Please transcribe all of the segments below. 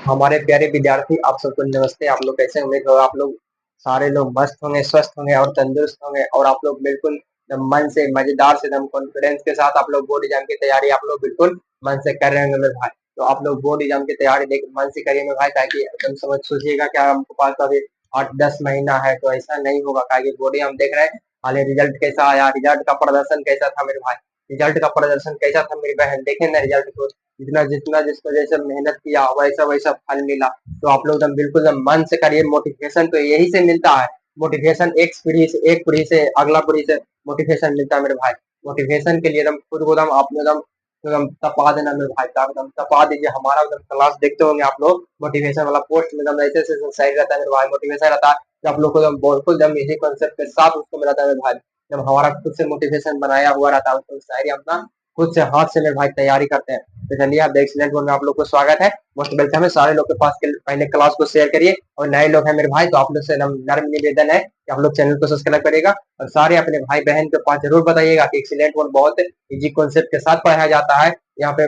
हमारे प्यारे विद्यार्थी, आप सबको नमस्ते। आप लोग कैसे? उम्मीद हो आप लोग सारे लोग मस्त होंगे, स्वस्थ होंगे और तंदुरुस्त होंगे, और आप लोग बिल्कुल एकदम मन से, मजेदार से, एकदम कॉन्फिडेंस के साथ आप लोग बोर्ड एग्जाम की तैयारी आप लोग बिल्कुल मन से कर रहे होंगे मेरे भाई। तो आप लोग बोर्ड एग्जाम की तैयारी देख मन से करिए मेरे भाई, ताकि एकदम समझ सोचिएगा क्या हमको पास अभी 8-10 महीना है, तो ऐसा नहीं होगा। ताकि बोर्ड एग्जाम देख रहे हैं, हाल रिजल्ट कैसा आया, रिजल्ट का प्रदर्शन कैसा था मेरे भाई, रिजल्ट का प्रदर्शन कैसा था मेरी बहन, देखे ना रिजल्ट को। जितना जितना जिस वजह से मेहनत किया वैसा वैसा फल मिला। तो आप लोग एकदम बिल्कुल एकदम मन से करिए। मोटिवेशन तो यही से मिलता है। मोटिवेशन एक पीढ़ी से अगला पीढ़ी से मोटिवेशन मिलता है मेरे भाई। मोटिवेशन के लिए एकदम खुद को एकदम आप एकदम एकदम तपा देना मेरे भाई, एकदम तपा दीजिए। हमारा एकदम क्लास देखते होंगे आप लोग, मोटिवेशन वाला पोस्ट में एकदम ऐसे ऐसे सही रहता है मेरे भाई। मोटिवेशन रहता है कि आप लोग को एकदम बिल्कुल एकदम इजी कॉन्सेप्ट के साथ उसको मिलाता है मेरे भाई। जब हमारा खुद से मोटिवेशन बनाया हुआ रहता है, उसको शायरी अपना खुद से हाथ से मेरे भाई तैयारी करते हैं। तो चलिए, आप एक्सीलेंट बोर्ड में आप लोग को स्वागत है, मोस्ट वेलकम है। सारे लोग के पास पहले क्लास को शेयर करिए, और नए लोग हैं मेरे भाई तो आप लोग से नर्म निवेदन है कि आप लोग चैनल को सब्सक्राइब करेगा, और सारे अपने भाई बहन के पास जरूर बताइएगा कि एक्सीलेंट बोर्ड बहुत इजी कॉन्सेप्ट के साथ पढ़ाया जाता है। यहाँ पे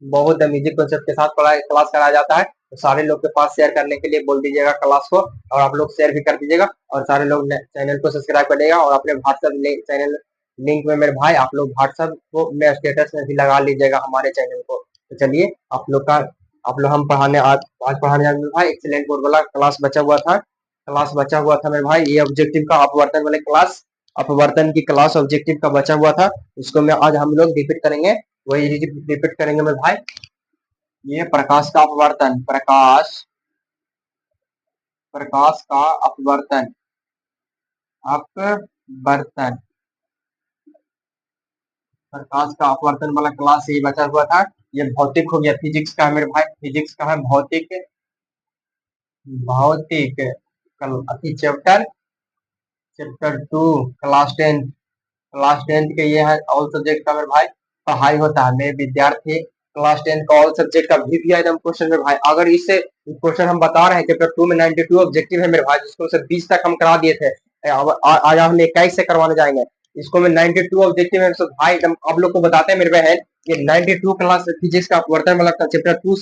बहुत इजी कॉन्सेप्ट के साथ पढ़ाई क्लास कराया जाता है। तो सारे लोग के पास शेयर करने के लिए बोल दीजिएगा क्लास को, और आप लोग शेयर भी कर दीजिएगा, और सारे लोग चैनल को सब्सक्राइब करिएगा, और अपने व्हाट्सएप चैनल लिंक में मेरे भाई आप लोग व्हाट्सएप को में स्टेटस में भी लगा लीजिएगा हमारे चैनल को। तो चलिए, आप लोग हम पढ़ाने आज पढ़ाने जा रहे हैं मेरे भाई। एक्सीलेंट बोर्ड वाला क्लास बचा हुआ था मेरे भाई। ये ऑब्जेक्टिव का अपवर्तन वाले क्लास, अपवर्तन की क्लास ऑब्जेक्टिव का बचा हुआ था, उसको मैं आज हम लोग रिपीट करेंगे। वही रिपीट करेंगे मेरे भाई। ये प्रकाश का अपवर्तन, प्रकाश का अपवर्तन अपवर्तन प्रकाश का अपवर्तन वाला क्लास यही बचा हुआ था। ये भौतिक हो गया, फिजिक्स का है मेरे भाई, फिजिक्स का है। भौतिक भौतिक अति चैप्टर चैप्टर 2, क्लास टेंथ के ये है ऑल सब्जेक्ट का मेरे भाई पढ़ाई होता है। मेरे विद्यार्थी, क्लास 10 का ऑल सब्जेक्ट का भी एकदम क्वेश्चन मेरे भाई। अगर इससे क्वेश्चन हम बता रहे हैं चैप्टर 2 में 92 ऑब्जेक्टिव है मेरे भाई, जिसको सिर्फ 20 तक हम करा दिए थे। आज हम 21 से करवाने जाएंगे। इसको में 92 ऑब्जेक्टिव है तो भाई एकदम आप लोग को बताते हैं मेरे बहन, ये 92 क्लास फिजिक्स का अपवर्तन वाला चैप्टर 2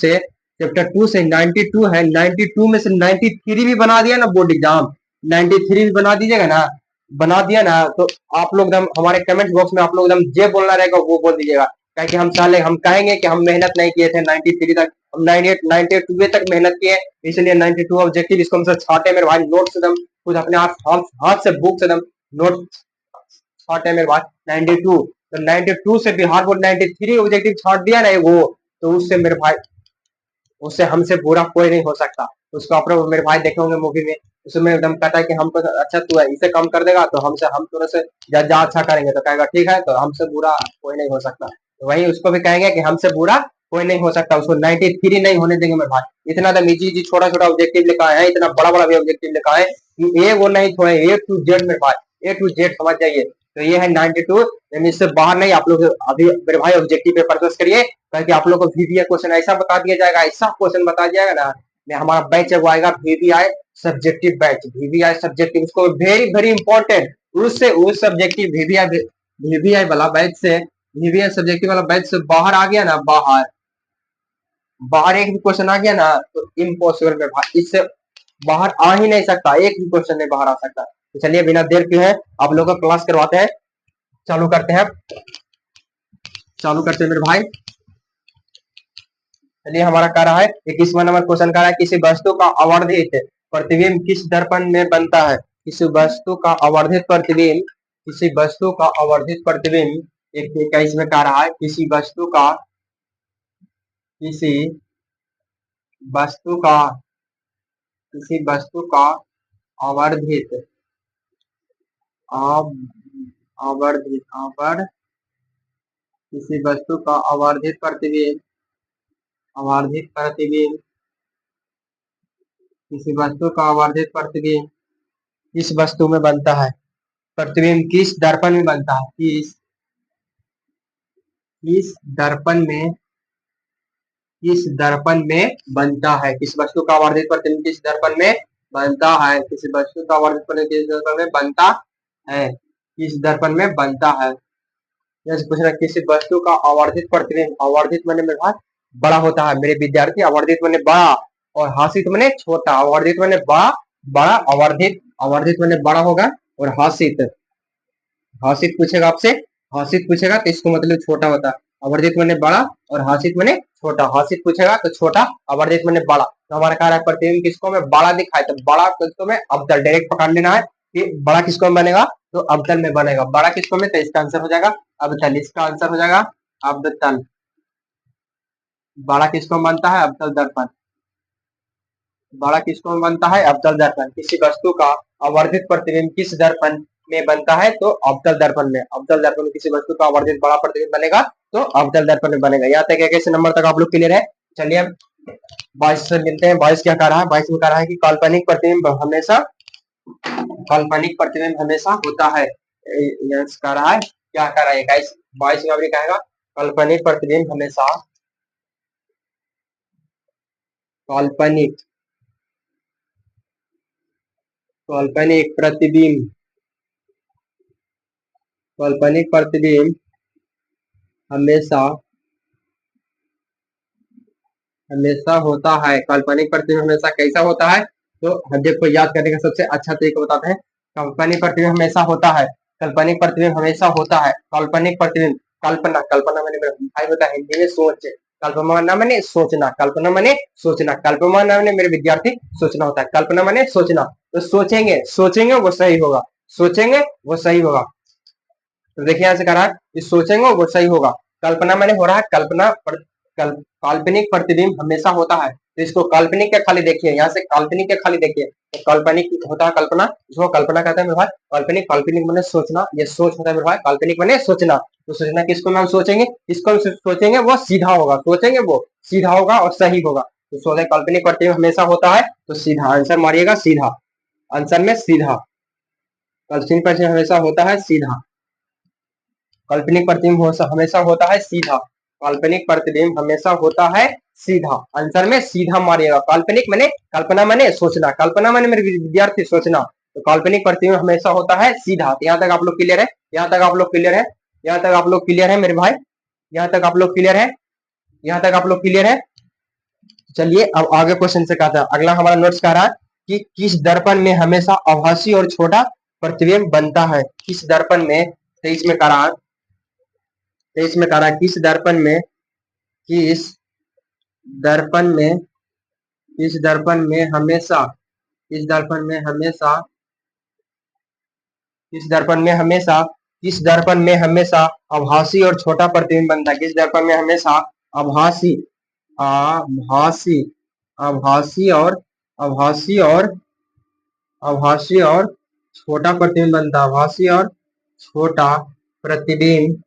से 92 है। 92 में से 93 भी बना दिया ना बोर्ड एग्जाम, 93 भी बना दीजिएगा ना, बना दिया ना, तो आप लोग एकदम हमारे कमेंट बॉक्स में आप लोग एकदम जे बोलना रहेगा वो बोल दीजिएगा। क्योंकि हम कहेंगे कि हम मेहनत नहीं किए थे 93 तक, हम 98 92 तक मेहनत किए, इसलिए 92 ऑब्जेक्टिव इसको हमसे छाटे मेरे भाई। नोट्स एकदम खुद अपने हाथ से बुक से एकदम नोट छाटे मेरे भाई। 92, तो 92 से बिहार बोर्ड 93 ऑब्जेक्टिव छाट दिया ना वो, तो उससे मेरे भाई, उससे हमसे बुरा कोई नहीं हो सकता। उसको अपने मेरे भाई देखे होंगे मूवी में, उसमें एकदम कहता है कि हमको अच्छा तू है इसे कम कर देगा तो हम थोड़ा से ज्यादा अच्छा करेंगे, तो कहेगा ठीक है, तो हमसे बुरा कोई नहीं हो सकता। तो वही उसको भी कहेंगे कि हमसे बुरा कोई नहीं हो सकता, उसको 93 नहीं होने देंगे मेरे भाई। इतना तो इजी इजी छोटा छोटा ऑब्जेक्टिव लिखा है, इतना बड़ा बड़ा भी ऑब्जेक्टिव लिखा है कि ए वो नहीं थोड़े ए टू जेड मेरे भाई, ए टू जेड समझ जाइए। तो ये है 92, इससे बाहर नहीं। आप लोग अभी मेरे भाई ऑब्जेक्टिव पेपर पेश करिए, ताकि आप लोग को वीवीआई क्वेश्चन ऐसा बता दिया जाएगा, ऐसा क्वेश्चन बता दिया जाएगा ना। हमारा बैच वो आएगा VVI subjective batch, VVI subjective, उसको वेरी वेरी इंपॉर्टेंट। उससे उस सब्जेक्टिव वीवीआई वाला बैच से, वीवीआई सब्जेक्टिव वाला बैच से बाहर आ गया ना, बाहर बाहर एक भी क्वेश्चन आ गया ना तो इम्पॉसिबल में भाई, इससे बाहर आ ही नहीं सकता, एक भी क्वेश्चन नहीं बाहर आ सकता। तो चलिए बिना देर के है आप लोगों को क्लास करवाते हैं, चालू करते हैं मेरे भाई। चलिए, हमारा कह रहा है 21वां नंबर क्वेश्चन कह रहा है, किसी वस्तु का आवर्धित प्रतिबिंब किस दर्पण में बनता है। किसी वस्तु का आवर्धित प्रतिबिंब, किसी वस्तु का आवर्धित प्रतिबिंब 21 में कह रहा है, किसी वस्तु का वस्तु का किसी वस्तु का आवर्धित आवर्धित किसी वस्तु का आवर्धित प्रतिबिंब किसी वस्तु का आवर्धित प्रतिबिंब किस वस्तु में बनता है। प्रतिबिंब किस दर्पण में बनता है, किस दर्पण में बनता है। किस वस्तु का आवर्धित प्रतिबिंब किस दर्पण में बनता है, किसी वस्तु का आवर्धित प्रतिबिंब किस दर्पण में बनता है, किस दर्पण में बनता है। जैसे पूछ रहा है किसी वस्तु का आवर्धित प्रतिबिंब, आवर्धित मैंने में भाई बड़ा होता है मेरे विद्यार्थी। अवर्धित मैंने बड़ा और हासित मैंने छोटा। अवर्धित मैंने बड़ा, बड़ा अवर्धित, अवर्धित मैंने बड़ा होगा और हासित, हासित पूछेगा आपसे, हासित पूछेगा तो इसको मतलब छोटा होता है। अवर्धित मैंने बड़ा और हासित मैंने छोटा। हासित पूछेगा तो छोटा, अवर्धित मैंने बड़ा। तो हमारा कह रहा है प्रतिबिंब किसको में बड़ा दिखाए, तो बड़ा किसको में अवतल, डायरेक्ट पकड़ लेना है कि बड़ा किसको में बनेगा, तो अवतल में बनेगा। बड़ा किसको में, तो इसका आंसर हो जाएगा अवतल। इसका आंसर हो जाएगा अवतल। बड़ा किसको में बनता है, अवतल दर्पण। बड़ा किसको में बनता है, अवतल दर्पण। किसी वस्तु का आवर्धित प्रतिबिंब किस दर्पण में बनता है, तो अवतल दर्पण में। अवतल दर्पण में किसी वस्तु का आवर्धित बड़ा प्रतिबिंब बनेगा तो अवतल दर्पण में बनेगा। यहाँ तक कैसे नंबर तक आप लोग क्लियर है। चलिए हम 22 से मिलते हैं। 22 क्या कह रहा है, 22 में कह रहा है कि काल्पनिक प्रतिबिंब हमेशा, काल्पनिक प्रतिबिंब हमेशा होता है। कह रहा है, क्या कह रहा है 22 में अभी कहेगा काल्पनिक प्रतिबिंब हमेशा, काल्पनिक, काल्पनिक प्रतिबिंब, काल्पनिक प्रतिबिंब हमेशा, हमेशा होता है। काल्पनिक प्रतिबिंब हमेशा कैसा होता है, तो हम देखो याद करने का सबसे अच्छा तरीका बताते हैं। काल्पनिक प्रतिबिंब हमेशा होता है, काल्पनिक प्रतिबिंब हमेशा होता है। काल्पनिक प्रतिबिंब, कल्पना, कल्पना मैंने भाई होता है हिंदी में सोच, कल्पना मैंने सोचना, कल्पना मैंने सोचना, कल्पना मैंने मेरे विद्यार्थी सोचना होता है। कल्पना मैंने सोचना, तो सोचेंगे, सोचेंगे वो सही होगा, सोचेंगे वो सही होगा। तो देखिए यहाँ से कह रहा है कि सोचेंगे वो सही होगा। कल्पना मैंने हो रहा है कल्पना काल्पनिक प्रतिबिंब हमेशा होता है, तो इसको काल्पनिक के खाली देखिए, यहाँ से काल्पनिक के खाली देखिए, तो काल्पनिक होता है कल्पना, इसको कल्पना कहते हैं मेरे भाई। काल्पनिक, काल्पनिक मैंने सोचना, ये सोच होता है मेरे भाई। काल्पनिक मैंने सोचना, तो सोचना किसको हम सोचेंगे, इसको हम सोचेंगे वो सीधा होगा, सोचेंगे वो सीधा होगा और सही होगा। तो सोचे काल्पनिक प्रतिबिंब हमेशा होता है, तो सीधा आंसर मारिएगा, सीधा आंसर में सीधा। काल्पनिक प्रतिबिंब हमेशा होता है सीधा, काल्पनिक प्रतिबिंब हमेशा होता है सीधा, काल्पनिक प्रतिबिंब हमेशा होता है सीधा। आंसर में सीधा मारिएगा। काल्पनिक मैंने, कल्पना मैंने सोचना, कल्पना मैंने मेरे विद्यार्थी सोचना, तो काल्पनिक प्रतिबिंब हमेशा होता है सीधा। तो यहाँ तक आप लोग क्लियर है, यहाँ तक आप लोग क्लियर है, यहाँ तक आप लोग क्लियर है मेरे भाई, यहाँ तक आप लोग क्लियर है, यहाँ तक आप लोग क्लियर है। चलिए अब आगे क्वेश्चन से कहता है, अगला हमारा नोट्स कह रहा है कि किस दर्पण में हमेशा आभासी और छोटा प्रतिबिंब बनता है। किस दर्पण में, 23 में कह रहा है, 23 में कह रहा है किस दर्पण में, किस दर्पण में, किस दर्पण में हमेशा, किस दर्पण में हमेशा, किस दर्पण में हमेशा, किस दर्पण में हमेशा आभासी और छोटा प्रतिबिंब बनता है। किस दर्पण में हमेशा आभासी, आभासी, आभासी और, आभासी और, आभासी और छोटा प्रतिबिंब बनता है। आभासी और छोटा प्रतिबिंब,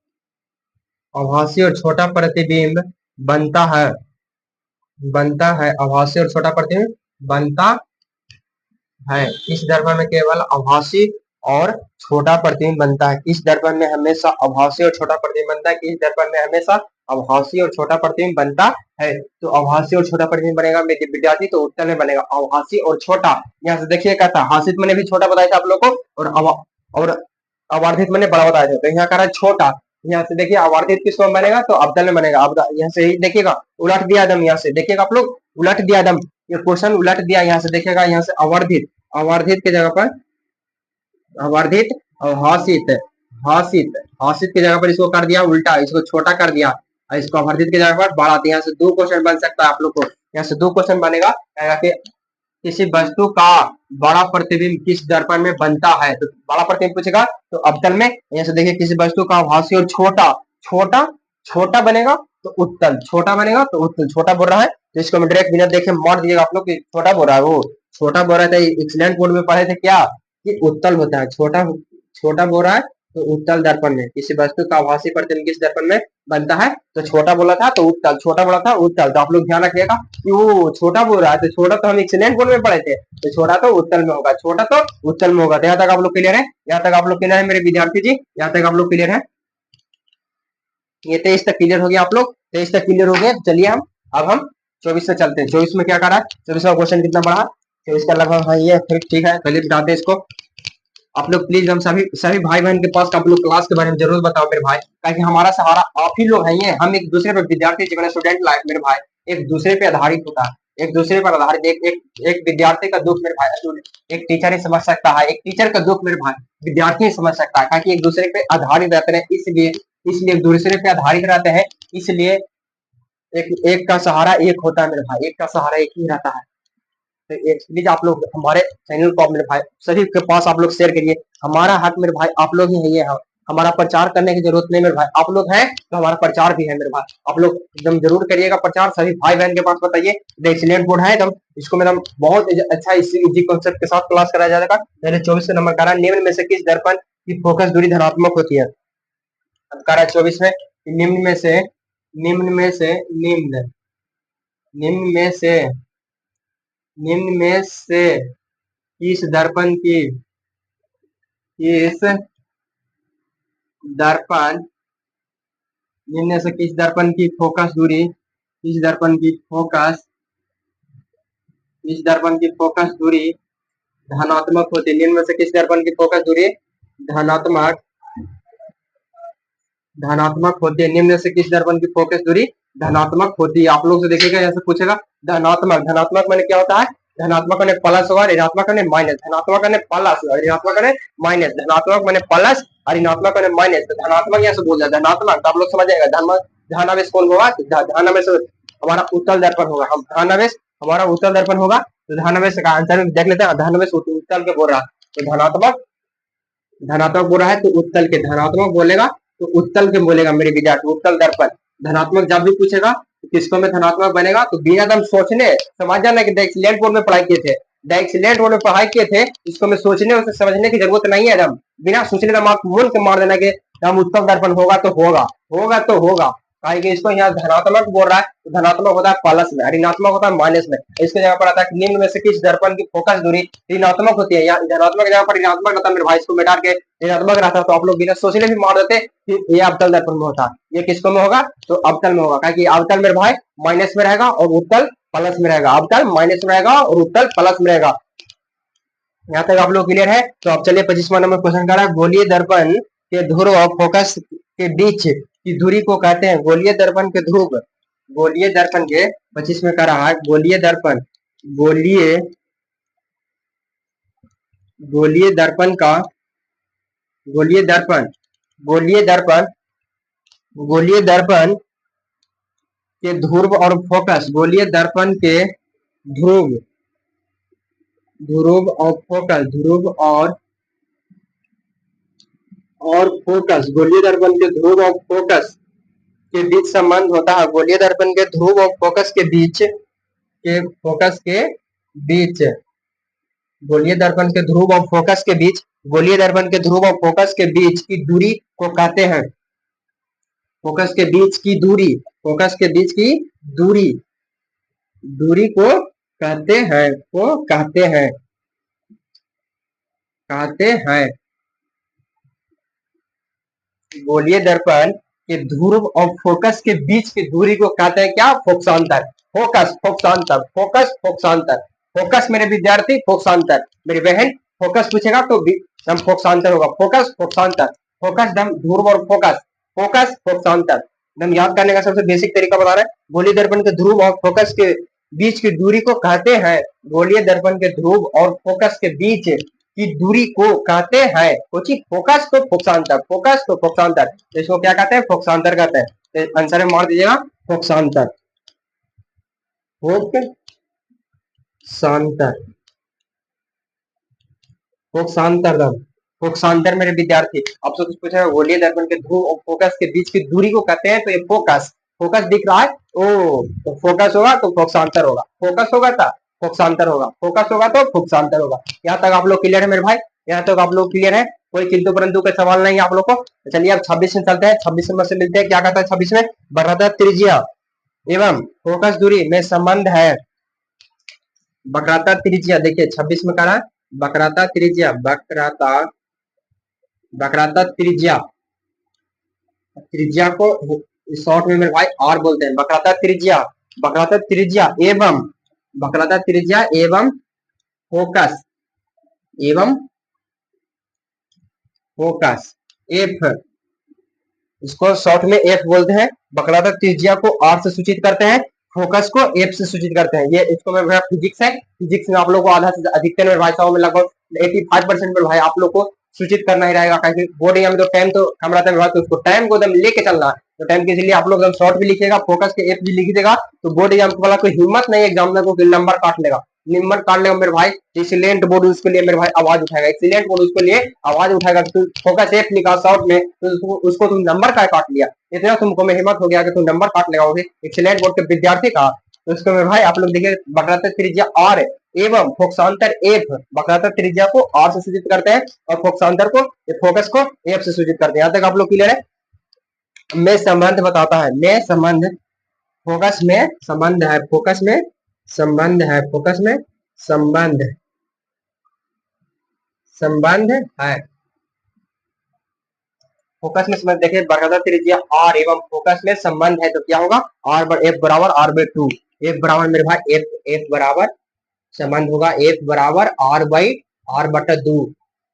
आभासी और छोटा प्रतिबिंब बनता है, बनता है, आभासी और छोटा प्रतिबिंब बनता है। इस दर्पण में केवल आभासी और छोटा प्रतिबिंब बनता है। इस दर्पण में हमेशा आभासी और छोटा प्रतिबिंब बनता है। इस दर्पण में हमेशा आभासी और छोटा प्रतिबिंब बनता है। तो आभासी और छोटा प्रतिबिंब बनेगा मेरे विद्यार्थी, तो उत्तर में बनेगा आभासी और छोटा। यहाँ से देखिए कहता है, हासित मैंने भी छोटा बताया था आप लोग को, और अवर्धित मैंने बड़ा बताया था। तो यहाँ कह रहा है छोटा, यहाँ से देखिए अवर्धित किसको में बनेगा, तो अवतल में बनेगा। अब यहाँ से ही देखिएगा उलट दिया दम, यहाँ से देखिएगा आप लोग उलट दिया दम, ये क्वेश्चन उलट दिया। यहाँ से देखिएगा, यहाँ से अवर्धित, अवर्धित के जगह पर अवर्धित और हासित, हासित, हासित की जगह पर इसको कर दिया उल्टा, इसको छोटा कर दिया और इसको अवर्धित की जगह पर बड़ा। तो यहाँ से दो क्वेश्चन बन सकता है आप लोग को, यहाँ से दो क्वेश्चन बनेगा कि किसी वस्तु का बड़ा प्रतिबिंब किस दर्पण में बनता है। तो बड़ा प्रतिबिंब पूछेगा तो अवतल में। यहाँ से देखिए किसी वस्तु का आभासी और छोटा, छोटा, छोटा बनेगा तो उत्तल, छोटा बनेगा तो उत्तल। छोटा बोल रहा है तो इसको मैं डायरेक्ट बिना देखे मार दीजिएगा आप लोग कि छोटा बोल रहा है, वो छोटा बोल रहा था। एक्सीलेंट बोर्ड में पढ़े थे क्या कि उत्तल होता है, छोटा, छोटा बोल रहा है तो उत्तल दर्पण में। किसी वस्तु का आभासी प्रतिबिंब किस दर्पण में बनता है, तो छोटा बोला था तो उत्तल, छोटा बोला था उत्तल। तो आप लोग ध्यान रखिएगा कि वो छोटा बोल रहा है, तो छोटा तो हम एक्सीलेंट बोर्ड में पढ़े थे, तो छोटा तो उत्तल में होगा, छोटा तो उत्तल में होगा। तो यहाँ तक आप लोग क्लियर है, यहाँ तक आप लोग क्लियर है मेरे विद्यार्थी जी, यहाँ तक आप लोग क्लियर है। ये 23 तक क्लियर हो गया आप लोग, 23 तक क्लियर हो गया। चलिए हम अब हम 24 से चलते हैं। 24 में क्या कर रहा है, 24 का क्वेश्चन कितना बड़ा, 24 का लगभग, हाँ ये फिर ठीक है, चलिए बिठाते हैं इसको। आप लोग प्लीज हम सभी सभी भाई बहन के पास आप लोग क्लास के बारे में जरूर बताओ मेरे भाई, ताकि हमारा सहारा आप ही लोग हैं। ये हम एक दूसरे पर विद्यार्थी जीवन स्टूडेंट लाइफ मेरे भाई एक दूसरे पे आधारित होता है, एक दूसरे पर आधारित एक विद्यार्थी का दुख मेरे भाई एक टीचर ही समझ सकता है, एक टीचर का दुख मेरे भाई विद्यार्थी ही समझ सकता है, ताकि एक दूसरे पे आधारित रहते हैं। इसलिए इसलिए एक दूसरे पे आधारित रहते हैं, इसलिए एक एक का सहारा एक होता है मेरे भाई, एक का सहारा एक ही रहता है। तो प्लीज आप लोग हमारे चैनल को मेरे भाई सभी के पास आप लोग शेयर करिए। हमारा हक मेरे भाई आप लोग ही है, ये हमारा प्रचार करने की जरूरत नहीं मेरे भाई, आप लोग हैं तो हमारा प्रचार भी है मेरे भाई। आप लोग एकदम जरूर करिएगा प्रचार, सभी भाई बहन के पास बताइए। एक्सीलेंट बोर्ड है एकदम, इसको मतलब बहुत अच्छा इजी कॉन्सेप्ट के साथ क्लास कराया जाएगा। पहले 24 नंबर का निम्न में से किस दर्पण की फोकस दूरी धनात्मक होती है? अब कह रहा है 24 में निम्न में से निम्न में से निम्न निम्न में से निम्न में से किस दर्पण की किस दर्पण निम्न से किस दर्पण की फोकस दूरी किस दर्पण की फोकस किस दर्पण की फोकस दूरी धनात्मक होती है? निम्न में से किस दर्पण की फोकस दूरी धनात्मक धनात्मक होती है? निम्न से किस दर्पण की फोकस दूरी धनात्मक होती है? आप लोग से देखिएगा, ऐसे पूछेगा धनात्मक धनात्मक मैंने क्या होता है? धनात्मक मैंने प्लस होगा, ऋणात्मक मैंने माइनस, धनात्मक मैंने प्लस और ऋणात्मक मैंने माइनस, धनात्मक मैंने प्लस और ऋणात्मक मैंने माइनस। धनात्मक यहाँ से बोल जाए धनात्मक, तो आप लोग समझ जाएगा धनावेश कौन होगा? धनावेश हमारा उत्तल दर्पण होगा। हम धनावेश हमारा उत्तल दर्पण होगा, तो धनावेश का आंसर देख लेते हैं। धनावेश उत्तल के बोल रहा है, तो धनात्मक बोल रहा है तो उत्तल के धनात्मक बोलेगा, तो उत्तल के बोलेगा मेरे विद्यार्थी, उत्तल दर्पण। धनात्मक जब भी पूछेगा तो किसको में धनात्मक बनेगा? तो बिना दम सोचने समझ जाना कि एक्सीलेंट बोर्ड में पढ़ाई किए थे, एक्सीलेंट बोर्ड में पढ़ाई किए थे, इसको में सोचने उसे समझने की जरूरत नहीं है। एकदम बिना सोचने का मूल के मार देना कि हम उत्तल दर्पण होगा तो होगा, होगा तो होगा। कि इसको यहाँ धनात्मक बोल रहा है, तो धनात्मक होता है प्लस में, ऋणात्मक होता है माइनस में। इसके जगह पर आता है निम्न में से किस दर्पण की फोकस दूरी ऋणात्मक होती है? यहाँ धनात्मक जगह पर ऋणात्मक रहता है मेरे भाई, इसको मिटा के ऋणात्मक रहता, तो आप लोग बिना सोचने भी मार देते कि ये अवतल दर्पण में होता। ये किसको में होगा? तो अवतल में होगा, क्योंकि अवतल मेरे भाई माइनस में रहेगा और उत्तल प्लस में रहेगा। अवतल माइनस में रहेगा और उत्तल प्लस में रहेगा। यहाँ तक आप लोग क्लियर है? तो अब चलिए 25वां नंबर क्वेश्चन कर रहा है, गोलीय दर्पण के ध्रुव और फोकस के बीच की दूरी को कहते हैं? गोलीय दर्पण के ध्रुव, गोलीय दर्पण के 25 में कर रहा है, गोलीय दर्पण गोलीय गोलीय दर्पण का गोलीय दर्पण गोलीय दर्पण गोलीय दर्पण के ध्रुव और फोकस, गोलीय दर्पण के ध्रुव ध्रुव और फोकस, ध्रुव और फोकस, गोलीय दर्पण के ध्रुव और फोकस के बीच संबंध होता है। गोलीय दर्पण के ध्रुव और फोकस के बीच गोलीय दर्पण के ध्रुव और फोकस के बीच गोलीय दर्पण के ध्रुव और फोकस के बीच की दूरी को कहते हैं? फोकस के बीच की दूरी फोकस के बीच की दूरी दूरी को कहते हैं, को कहते हैं गोलीय दर्पण के ध्रुव और फोकस के बीच की दूरी को कहते हैं क्या? फोकसांतर। फोकस फोकसांतर फोकस फोकसांतर फोकस मेरे विद्यार्थी फोकसांतर, मेरी बहन फोकस पूछेगा तो दम फोकसांतर होगा। फोकस फोकसांतर, फोकस दम ध्रुव और फोकस, फोकस फोकसांतर दम याद करने का सबसे बेसिक तरीका बता रहे हैं। गोलीय दर्पण के ध्रुव और फोकस के बीच की दूरी को कहते हैं, गोलीय दर्पण के ध्रुव और फोकस के बीच की दूरी को कहते हैं फोकस तो फोकसांतर, फोकस तो फोकसांतर, तो इसको क्या कहते हैं? फोकसांतर कहते हैं। तो आंसर में मार दीजिएगा फोकसांतर, फोकसांतर फोकसांतर फोकसांतर मेरे विद्यार्थी। आपसे कुछ पूछा है, गोलीय दर्पण के ध्रुव और फोकस के बीच की दूरी को कहते हैं, तो ये फोकस दिख रहा है, ओ तो फोकस होगा तो फोकसांतर होगा, फोकस होगा तो फोकसांतर होगा, फोकस होगा तो फोकसांतर होगा। यहाँ तक आप लोग क्लियर है मेरे भाई? यहाँ तक आप लोग क्लियर है? कोई किंतु परंतु का सवाल नहीं है आप लोग को? तो चलिए अब 26 में चलते हैं। 26 नंबर से मिलते हैं। क्या कहता है 26 में? वक्रता त्रिज्या एवं फोकस दूरी में संबंध है। वक्रता त्रिज्या देखिए 26 में कहा वक्रता त्रिज्या, वक्रता त्रिज्या को शॉर्ट में मेरे भाई आर बोलते हैं। वक्रता त्रिज्या एवं फोकस फोकस एफ, इसको शॉर्ट में एफ बोलते हैं। वक्राकार त्रिज्या को आर से सूचित करते हैं, फोकस को एफ से सूचित करते हैं। ये इसको में मेरा फिजिक्स है, फिजिक्स में आप लोगों को आधा से अधिकतर में भाई साहब में लगभग 85% में भाई आप लोग को सूचित करना ही रहेगा, क्योंकि बोर्ड एग्जाम में तो टाइम तो कम रहता है, तो उसको टाइम को एकदम लेके चलना है। तो टाइम के लिए आप लोग एकदम शॉर्ट भी लिखिएगा, फोकस के एफ भी लिख देगा, तो बोर्ड एग्जाम वाला कोई हिम्मत नहीं एग्जामिनर को नंबर काट लेगा, नंबर काट लेगा मेरे भाई। एक्सीलेंट बोर्ड उसके लिए मेरे भाई आवाज उठाएगा, एक्सीलेंट बोर्ड उसके लिए आवाज उठाएगा कि तू फोकस एफ लिखा शॉर्ट में, तो उसको तुम नंबर का काट लिया, इतना तुमको में हिम्मत हो गया कि तुम नंबर काट लगाओगे एक्सीलेंट बोर्ड के विद्यार्थी का। तो उसको मेरे भाई आप लोग देखिए, वक्राकार त्रिज्या आर एवं फोकसांतर एफ, वक्राकार त्रिज्या को आर से सूचित करते हैं और फोकसांतर को फोकस को एफ से सूचित करते हैं। यहाँ तक आप लोग क्लियर है। मैं संबंध बताता है, मैं संबंध, फोकस में संबंध है, फोकस में संबंध है, फोकस में संबंध, संबंध है, फोकस में संबंध। देखिए वक्राकार त्रिज्या आर एवं फोकस में संबंध है, तो क्या होगा, आर एफ बराबर आर बाई टू, एफ बराबर मेरे भाई एफ बराबर संबंध होगा एफ बराबर आर बाई आर बटा दो,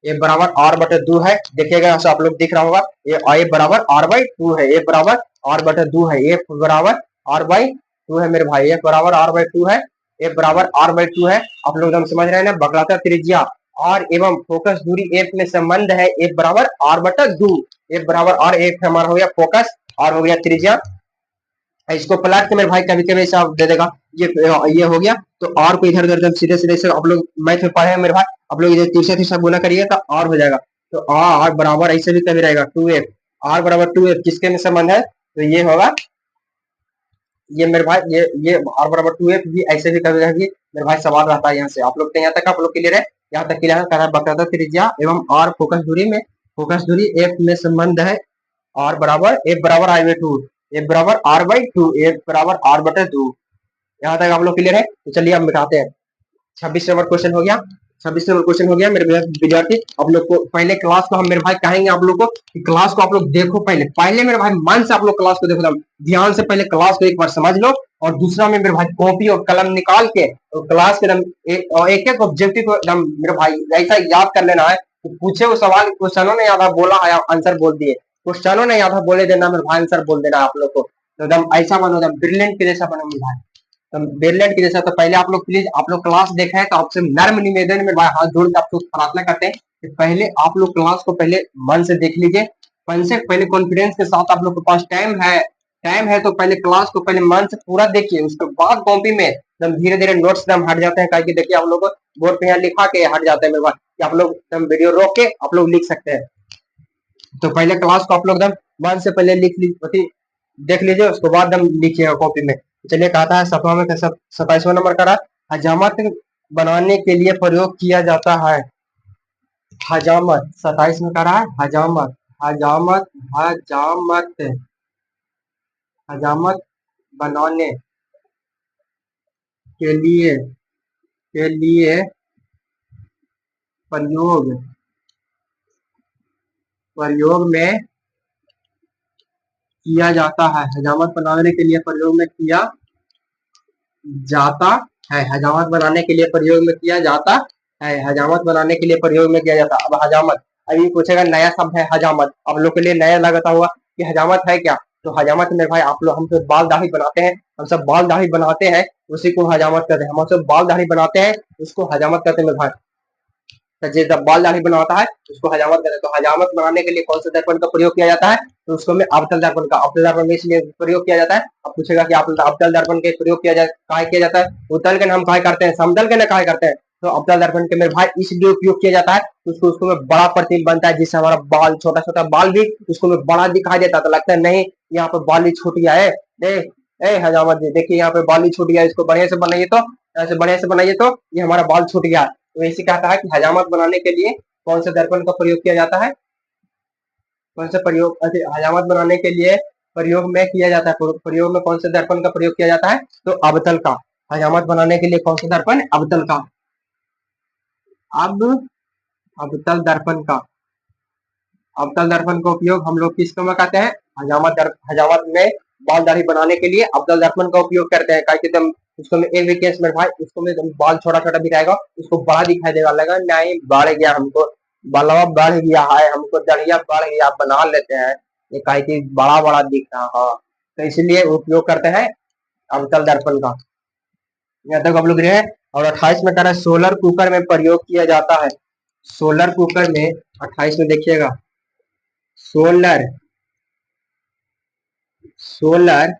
एफ बराबर आर बटा दो है। देखिएगा ऐसा आप लोग दिख रहा होगा, ये एफ बराबर आर बाई टू है, एफ बराबर आर बटा दो है, एफ बराबर आर बाई टू है मेरे भाई, एफ बराबर आर बाई टू है, एफ बराबर आर बाई टू है। आप लोग एकदम समझ रहे हैं ना। वक्राकार त्रिज्या आर एवं फोकस दूरी एफ में संबंध है, एफ बराबर आर बटा दो, एफ बराबर आर, एफ हमारा हो गया फोकस, आर हो गया त्रिज्या। इसको पलट के मेरे भाई कभी कभी ऐसा दे देगा, ये हो गया, तो आर को इधर उधर सीधे सीधे से आप लोग मैथ में पढ़े हैं मेरे भाई, आप लोग इधर तीसरा तीसरा गुना करिए तो आर हो जाएगा। तो आर बराबर ऐसे भी कभी रहेगा टू एफ, आर बराबर टू एफ किसके में संबंध है, तो ये होगा, ये मेरे भाई ये आर बराबर टू एफ भी ऐसे भी कभी कभी मेरे भाई सवाल रहता है यहाँ से। आप लोग तो यहाँ तक आप लोग क्लियर है, यहाँ तक क्लियर है। वक्राकार त्रिज्या एवं आर फोकस दूरी में, फोकस दूरी एफ में संबंध है, आर बराबर एफ बराबर आई बाई टू, एफ बराबर आर बाई टू, एफ बराबर आर बटे टू। यहाँ तक आप लोग क्लियर है। तो चलिए हम मिटाते हैं। 26 नंबर क्वेश्चन हो गया, 26 नंबर क्वेश्चन हो गया मेरे विद्यार्थी। आप लोग को पहले क्लास को हम मेरे भाई कहेंगे आप लोग को कि क्लास को आप लोग देखो, पहले पहले मेरे भाई मन से आप लोग क्लास को देखो, ध्यान से पहले क्लास को एक बार समझ लो, और दूसरा में मेरे भाई कॉपी और कलम निकाल के और क्लास के एक एक ऑब्जेक्टिव को एकदम मेरे भाई ऐसा याद कर लेना है कि पूछे वो सवाल, क्वेश्चनों ने याद बोला है आंसर बोल दिए, क्वेश्चनों ने याद बोले देना मेरे भाई, आंसर बोल देना आप लोग को। तो एकदम ऐसा बनो, एकदम ब्रिलियंट के जैसा बनो मेरे भाई, बेरलेट की जैसा। तो पहले आप लोग प्लीज, आप लोग क्लास देखा है तो आपसे नर्म निवेदन में हाथ जोड़ के आप लोग प्रार्थना करते हैं कि पहले आप लोग क्लास को पहले मन से देख लीजिए, मन से पहले कॉन्फिडेंस के साथ। आप लोग के पास टाइम है तो पहले क्लास को पहले मन से पूरा देखिए, उसके बाद कॉपी में एकदम धीरे धीरे नोट्स एकदम हट जाते हैं, क्योंकि देखिए आप लोग बोर्ड पे यहाँ लिखा के हट जाते हैं मेरे पास, कि आप लोग एकदम वीडियो रोक के आप लोग लिख सकते हैं। तो पहले क्लास को आप लोग एकदम मन से पहले लिख लीजिए, देख लीजिए, उसके बाद एकदम लिखिएगा कॉपी में। चलिए कहता है 27वां नंबर का, हजामत बनाने के लिए प्रयोग किया जाता है, हजामत 27 में करा है, हजामत हजामत हजामत हजामत बनाने के लिए प्रयोग में किया जाता है, हजामत बनाने के लिए प्रयोग में किया जाता है, हजामत बनाने के लिए प्रयोग में किया जाता है, हजामत बनाने के लिए प्रयोग में किया जाता है। अब हजामत, अभी पूछेगा नया शब्द है हजामत, आप लोग के लिए नया लगता हुआ कि हजामत है क्या। तो हजामत में भाई आप लोग, हम सब बाल दाढ़ी बनाते हैं, हम सब बाल दाढ़ी बनाते हैं, उसी को हजामत कहते हैं। हम सब बाल दाढ़ी बनाते हैं, उसको हजामत कहते हैं भाई। जब बाल दाढ़ी बनाता है उसको हजामत कहते हैं। तो हजामत बनाने के लिए कौन सा दर्पण का प्रयोग किया जाता है, तो उसको में अवतल दर्पण का, अवतल दर्पण में इसलिए प्रयोग किया जाता है। अब पूछेगा कि अवतल दर्पण के प्रयोग किया जाता है, उत्तल के हम कहा करते हैं, समतल के न कहा करते हैं। तो अवतल दर्पण के मेरे भाई इसलिए उपयोग किया जाता है, उसको में बड़ा प्रतिबिंब बनता है, जिससे हमारा बाल, छोटा छोटा बाल भी उसको में बड़ा दिखाई देता है। तो लगता है नहीं यहाँ पे बाल ही छूट गया है, हजामत जी देखिए यहाँ पे बाल ही छूट गया, इसको बढ़िया से बनाइए, तो ऐसे बढ़िया से बनाइए तो ये हमारा बाल छूट गया। तो इसी कहता है कि हजामत बनाने के लिए कौन से दर्पण का प्रयोग किया जाता है, कौन से प्रयोग, हजामत बनाने के लिए प्रयोग में किया जाता है, प्रयोग में कौन से दर्पण का प्रयोग किया जाता है, तो अवतल का। हजामत बनाने के लिए कौन सा दर्पण, अवतल का। अब अवतल दर्पण का, अवतल दर्पण का उपयोग हम लोग किस में करते हैं, हजामत में बाल दाढ़ी बनाने के लिए अवतल दर्पण का उपयोग करते हैं। एकदम उसको में एक भी केस में भाई उसको में बाल छोटा छोटा दिखाएगा, उसको बड़ा दिखाई देगा, लगा नहीं बढ़ गया हमको, बलवा बढ़ गया है, हमको दढ़िया बढ़ गया, बना लेते हैं, ये काहे कि बड़ा बड़ा दिख रहा है, तो इसलिए उपयोग करते हैं अवतल दर्पण का। यहाँ तक आप लोग रहे। और 28 में कह रहा है सोलर कुकर में प्रयोग किया जाता है। सोलर कुकर में 28 में देखिएगा, सोलर सोलर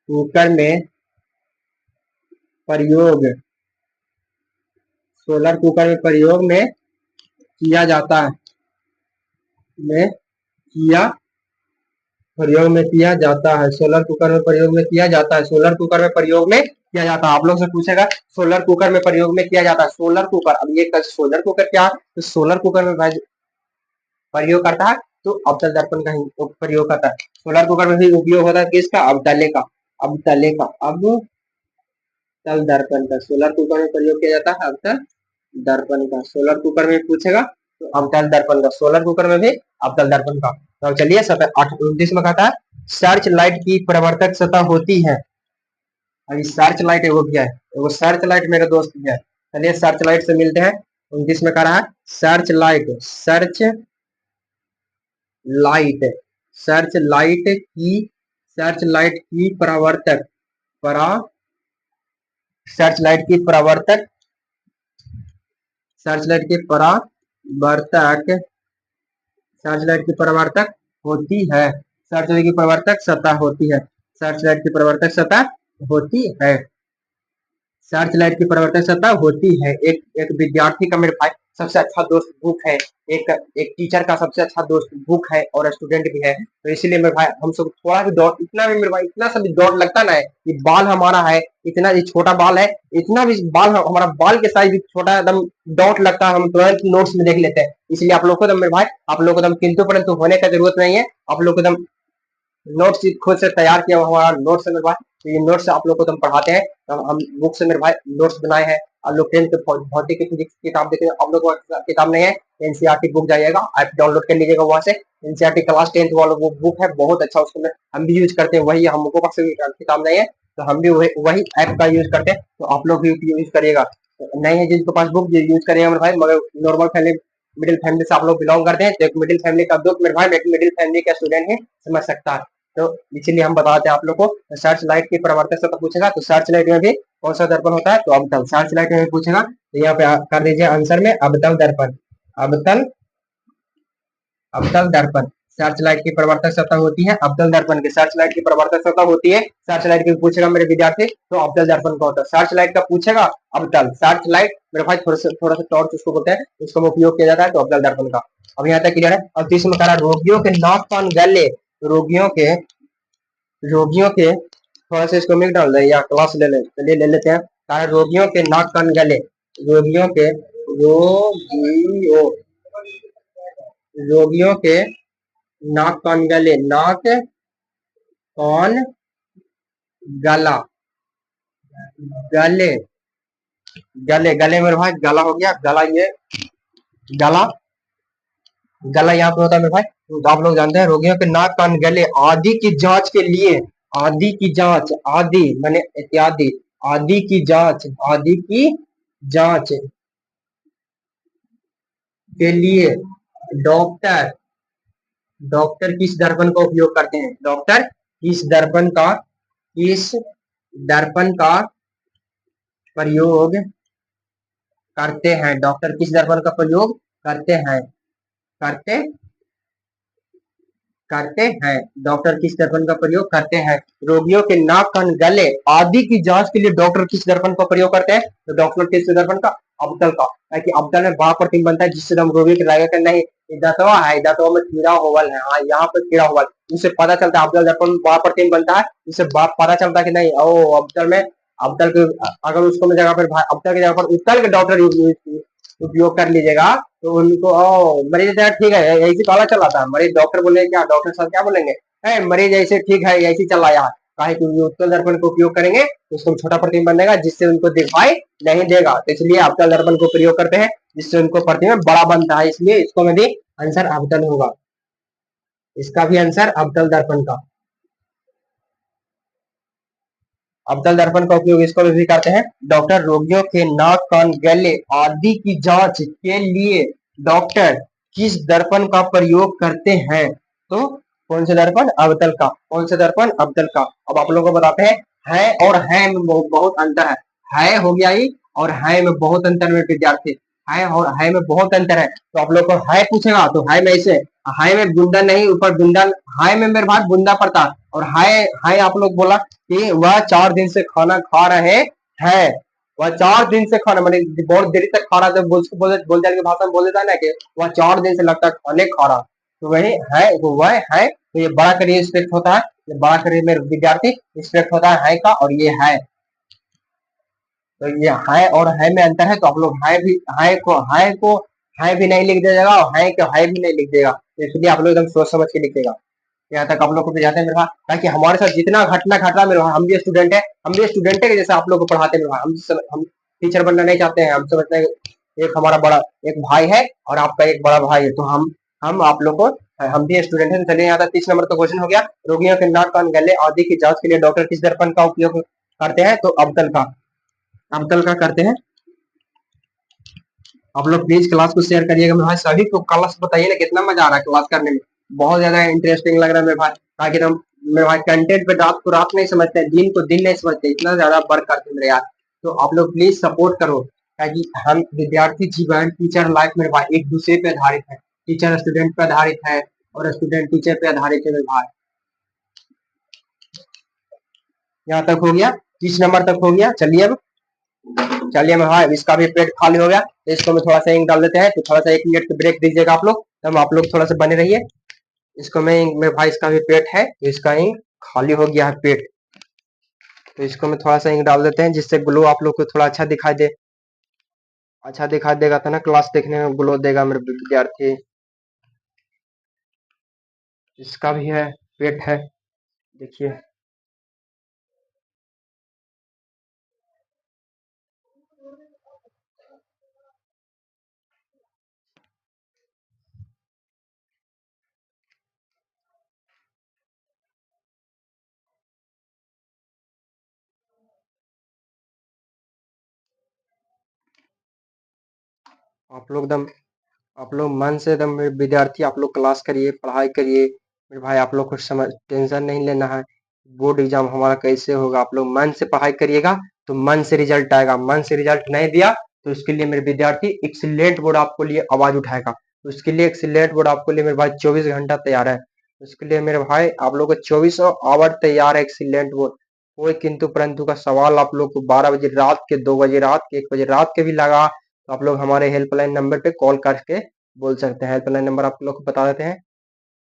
कुकर में प्रयोग, सोलर कुकर में प्रयोग में किया जाता है, में किया प्रयोग में किया जाता है, सोलर कुकर में प्रयोग में किया जाता है, सोलर कुकर में प्रयोग में किया जाता है। आप लोग से पूछेगा सोलर कुकर में प्रयोग में किया जाता है, सोलर कुकर, अब ये सोलर कुकर क्या है, तो सोलर कुकर में प्रयोग करता है तो अवतल दर्पण का ही प्रयोग करता है। सोलर कुकर में भी उपयोग होता है किसका, अवतले का, अवतले का, अवतल दर्पण का, सोलर कुकर में प्रयोग किया जाता है अवतल दर्पण का। सोलर कुकर में पूछेगा तो अवतल दर्पण का, सोलर कुकर में भी अवतल दर्पण का। तो चलिए 29 में कहता है सर्च लाइट की प्रवर्तक सतह होती है। अभी सर्च लाइट एगो क्या है, एगो सर्च लाइट मेरे दोस्त भी है, चलिए सर्च लाइट से मिलते हैं। 29 में कह रहा है search light, search light, search light की, सर्च लाइट की प्रवर्तक, परा सर्च लाइट की प्रवर्तक, सर्च लाइट की परावर्तक, सर्च लाइट की प्रवर्तक होती है, सर्च लाइट की प्रवर्तक सतह होती है, सर्च लाइट की प्रवर्तक सतह होती है, सर्च लाइट की प्रवर्तक सतह होती है। एक विद्यार्थी का मेरे भाई सबसे अच्छा दोस्त बुक है, एक एक टीचर का सबसे अच्छा दोस्त बुक है और स्टूडेंट भी है, तो इसीलिए मेरे भाई हम सब थोड़ा भी डॉट, इतना भी मेरे भाई इतना सा भी डॉट लगता ना है, ये बाल हमारा है, इतना ये छोटा बाल है, इतना भी बाल हमारा बाल के साइज भी छोटा एकदम डॉट लगता है, हम तुरंत नोट्स में देख लेते हैं। इसलिए आप लोग को तो मेरे भाई, आप लोग को एकदम किंतु परंतु होने का जरूरत नहीं है, आप लोग को एकदम नोट्स खुद से तैयार किया हुआ हमारा नोट्स है मेरे भाई, तो ये नोट्स आप लोग को हम पढ़ाते हैं, तो हम बुक से मेरे भाई नोट्स बनाए हैं। आप लोग 10th भौतिक की फिजिक्स की किताब देते हैं, आप लोग को किताब नहीं है, एनसीईआरटी बुक जाइएगा, आप डाउनलोड कर लीजिएगा वहां से, एनसीईआरटी क्लास 10th वाला वो बुक है, बहुत अच्छा, उसको हम भी यूज करते हैं, वही हमको पास किताब नहीं है तो हम भी वही ऐप का यूज करते हैं, तो आप लोग भी यूज करिएगा। नहीं है जिनके पास बुक यूज करिएगा मेरे भाई, मगर नॉर्मल फैमिली, मिडिल फैमिली से आप लोग बिलोंग करते हैं, तो एक मिडिल फैमिली का दुख मेरे भाई, एक मिडिल फैमिली का स्टूडेंट ही समझ सकता है, तो इसीलिए हम बताते हैं आप लोग को। सर्च लाइट की प्रवर्तक सतह पूछेगा तो सर्च लाइट में भी कौन सा दर्पण होता है, तो अवतल, सर्च लाइट में पूछेगा तो यहाँ पे कर दीजिए आंसर में अवतल दर्पण, अवतल, अवतल दर्पण, सर्च लाइट की प्रवर्तक सतह होती है अवतल दर्पण की, सर्च लाइट की प्रवर्तक सतह होती है, सर्च लाइट की पूछेगा मेरे विद्यार्थी तो अवतल दर्पण का होता है, सर्च लाइट का पूछेगा अवतल, सर्च लाइट मेरे भाई थोड़ा सा टॉर्च उसको बोलते हैं, उसका उपयोग किया जाता है तो अवतल दर्पण का। अब यहाँ तक क्लियर है। और 30 में कह रहा रोगियों के नाक कान गले, रोगियों के, रोगियों के, थोड़ा सा इसको मिल डाल दे या क्लास ले ले, चलिए ले लेते हैं। कहा रोगियों के नाक कान गले, रोगियों के, रोगियों, रोगियों के नाक कान गले, नाक कान गला, गले, गले, गले मेरे भाई गला हो गया, गला, ये गला, गला यहाँ पे होता है मेरे भाई, तो आप लोग जानते हैं रोगियों के नाक कान गले आदि की जांच के लिए, आदि की जांच, आदि माने इत्यादि, आदि की जांच, आदि की जांच के लिए डॉक्टर, डॉक्टर किस दर्पण का उपयोग करते हैं, डॉक्टर किस दर्पण का, किस दर्पण का प्रयोग करते हैं, डॉक्टर किस दर्पण का प्रयोग करते हैं, करते, करते हैं, डॉक्टर किस दर्पण का प्रयोग करते हैं, रोगियों के नाक कान गले आदि की जांच के लिए डॉक्टर किस दर्पण का प्रयोग करते हैं, तो डॉक्टर किस दर्पण का, अवतल का, ताकि अवतल में बाप प्रतिबिंब बनता है जिससे हम रोगी के लगेगा नहीं दतवा है, दतवा में कीड़ा होवल है, हाँ यहाँ पे कीड़ा होवल, उससे पता चलता है अवतल दर्पण बाप प्रतिबिंब बनता है, इससे बाप पता चलता है कि नहीं ओ अवतल में, अवतल के, अगर उसको जगह पर अवतल की जगह पर उत्तल के डॉक्टर उपयोग कर लीजिएगा तो उनको मरीज ठीक है ऐसी काला चल रहा था, मरीज डॉक्टर बोले क्या, डॉक्टर साहब क्या बोलेंगे, मरीज ऐसे ठीक है ऐसी चल रहा है, काहे कि उत्तल दर्पण का उपयोग करेंगे तो उसको छोटा प्रतिबिंब बनेगा जिससे उनको दिखाई नहीं देगा, तो इसलिए अवतल दर्पण को प्रयोग करते हैं जिससे उनको प्रतिबिंब बड़ा बनता है, इसलिए इसको में भी आंसर अवतल होगा, इसका भी आंसर अवतल दर्पण का। अवतल दर्पण का उपयोग इसको भी करते हैं। डॉक्टर रोगियों के नाक कान गले आदि की जांच के लिए डॉक्टर किस दर्पण का प्रयोग करते हैं? तो कौन से दर्पण? अवतल का। कौन से दर्पण? अवतल का। अब आप लोगों को बताते हैं, है और है में बहुत अंतर है। है हो गया ही, और है में बहुत अंतर में विद्यार्थी। है और है में बहुत अंतर है। तो आप लोग को है पूछेगा तो है में ऐसे, है में बूंदा नहीं, ऊपर बूंदा, है में मेरे भाई बूंदा पड़ता है। और है आप लोग बोला कि वह 4 दिन से खाना खा रहे हैं। वह 4 दिन से खाना, मतलब बहुत देरी तक खा रहा था, बोलचाल की भाषा में बोल देता है ना कि वह 4 दिन से लगता है खाने खा रहा। तो वही है, वो वह है। तो ये बड़ा करिए स्ट्रिक्ट होता है, ये बड़ा करिए मेरे विद्यार्थी स्ट्रिक्ट होता है का, और ये है। तो ये है और है में अंतर है। तो आप लोग है भी, है को है भी नहीं लिख दीजिएगा, और है को है भी नहीं लिख देगा। तो इसलिए आप लोग एकदम सोच समझ के लिखिएगा। यहाँ तक आप लोग को जाते हैं मेरे भाई, ताकि हमारे साथ जितना घटना घट रहा है मेरे भाई, हम भी स्टूडेंट है, हम भी स्टूडेंट है जैसे आप लोग को पढ़ाते हैं मेरे भाई। हम टीचर बनना नहीं चाहते हैं, हम समझते हैं एक हमारा बड़ा एक भाई है और आपका एक बड़ा भाई है। तो हम आप लोग को, हम भी स्टूडेंट है। चलिए यहाँ तक 30 नंबर का क्वेश्चन हो गया। रोगियों के नाक कान गले आदि की जांच के लिए डॉक्टर किस दर्पण का उपयोग करते हैं? तो अवतल का। अवतल का करते हैं। आप लोग प्लीज क्लास को शेयर करिएगा मेरे भाई, सभी को क्लास बताइए ना, कितना मजा आ रहा है क्लास करने में। बहुत ज्यादा इंटरेस्टिंग लग रहा है मेरे भाई, ताकि हम मेरे भाई कंटेंट पे रात को रात नहीं समझते हैं, दिन को दिन नहीं समझते, इतना ज्यादा वर्क करते हैं मेरे यार। तो आप लोग प्लीज सपोर्ट करो, ताकि हम विद्यार्थी जीवन, टीचर लाइफ मेरे भाई एक दूसरे पे आधारित है। टीचर स्टूडेंट पे आधारित है और स्टूडेंट टीचर पे आधारित है मेरे भाई। यहाँ तक हो गया, 30 नंबर तक हो गया। चलिए मैं भाई, इसका भी पेट खाली हो गया, तो इसको मैं थोड़ा सा इंक डाल देते हैं। तो थोड़ा सा 1 मिनट का ब्रेक दीजिएगा आप लोग, तब आप लोग थोड़ा सा बने रहिए। इसको मैं भाई, इसका भी पेट है, तो इसका इंक खाली हो गया है पेट। तो इसको मैं थोड़ा सा इंक डाल देते हैं, जिससे ग्लो आप लोग को थोड़ा अच्छा दिखाई दे। अच्छा दिखाई देगा तो ना क्लास देखने में ग्लो देगा मेरे विद्यार्थी। इसका भी है, पेट है, देखिए। आप लोग एकदम, आप लोग मन से एकदम मेरे विद्यार्थी, आप लोग क्लास करिए, पढ़ाई करिए मेरे भाई। आप लोग को समझ टेंशन नहीं लेना है। बोर्ड एग्जाम हमारा कैसे होगा, आप लोग मन से पढ़ाई करिएगा तो मन से रिजल्ट आएगा। मन से रिजल्ट नहीं दिया तो उसके लिए मेरे विद्यार्थी एक्सीलेंट बोर्ड आपको लिए आवाज उठाएगा। तो उसके लिए एक्सीलेंट बोर्ड आपको लिए मेरे भाई 24 घंटा तैयार है। उसके लिए मेरे भाई आप लोग को 24 आवर तैयार है एक्सीलेंट बोर्ड। कोई किंतु परंतु का सवाल आप लोग को 12 बजे रात के, 2 बजे रात के, 1 बजे रात के भी लगा तो आप लोग हमारे हेल्पलाइन नंबर पे कॉल करके बोल सकते हैं। हेल्पलाइन नंबर आप लोग को बता देते हैं।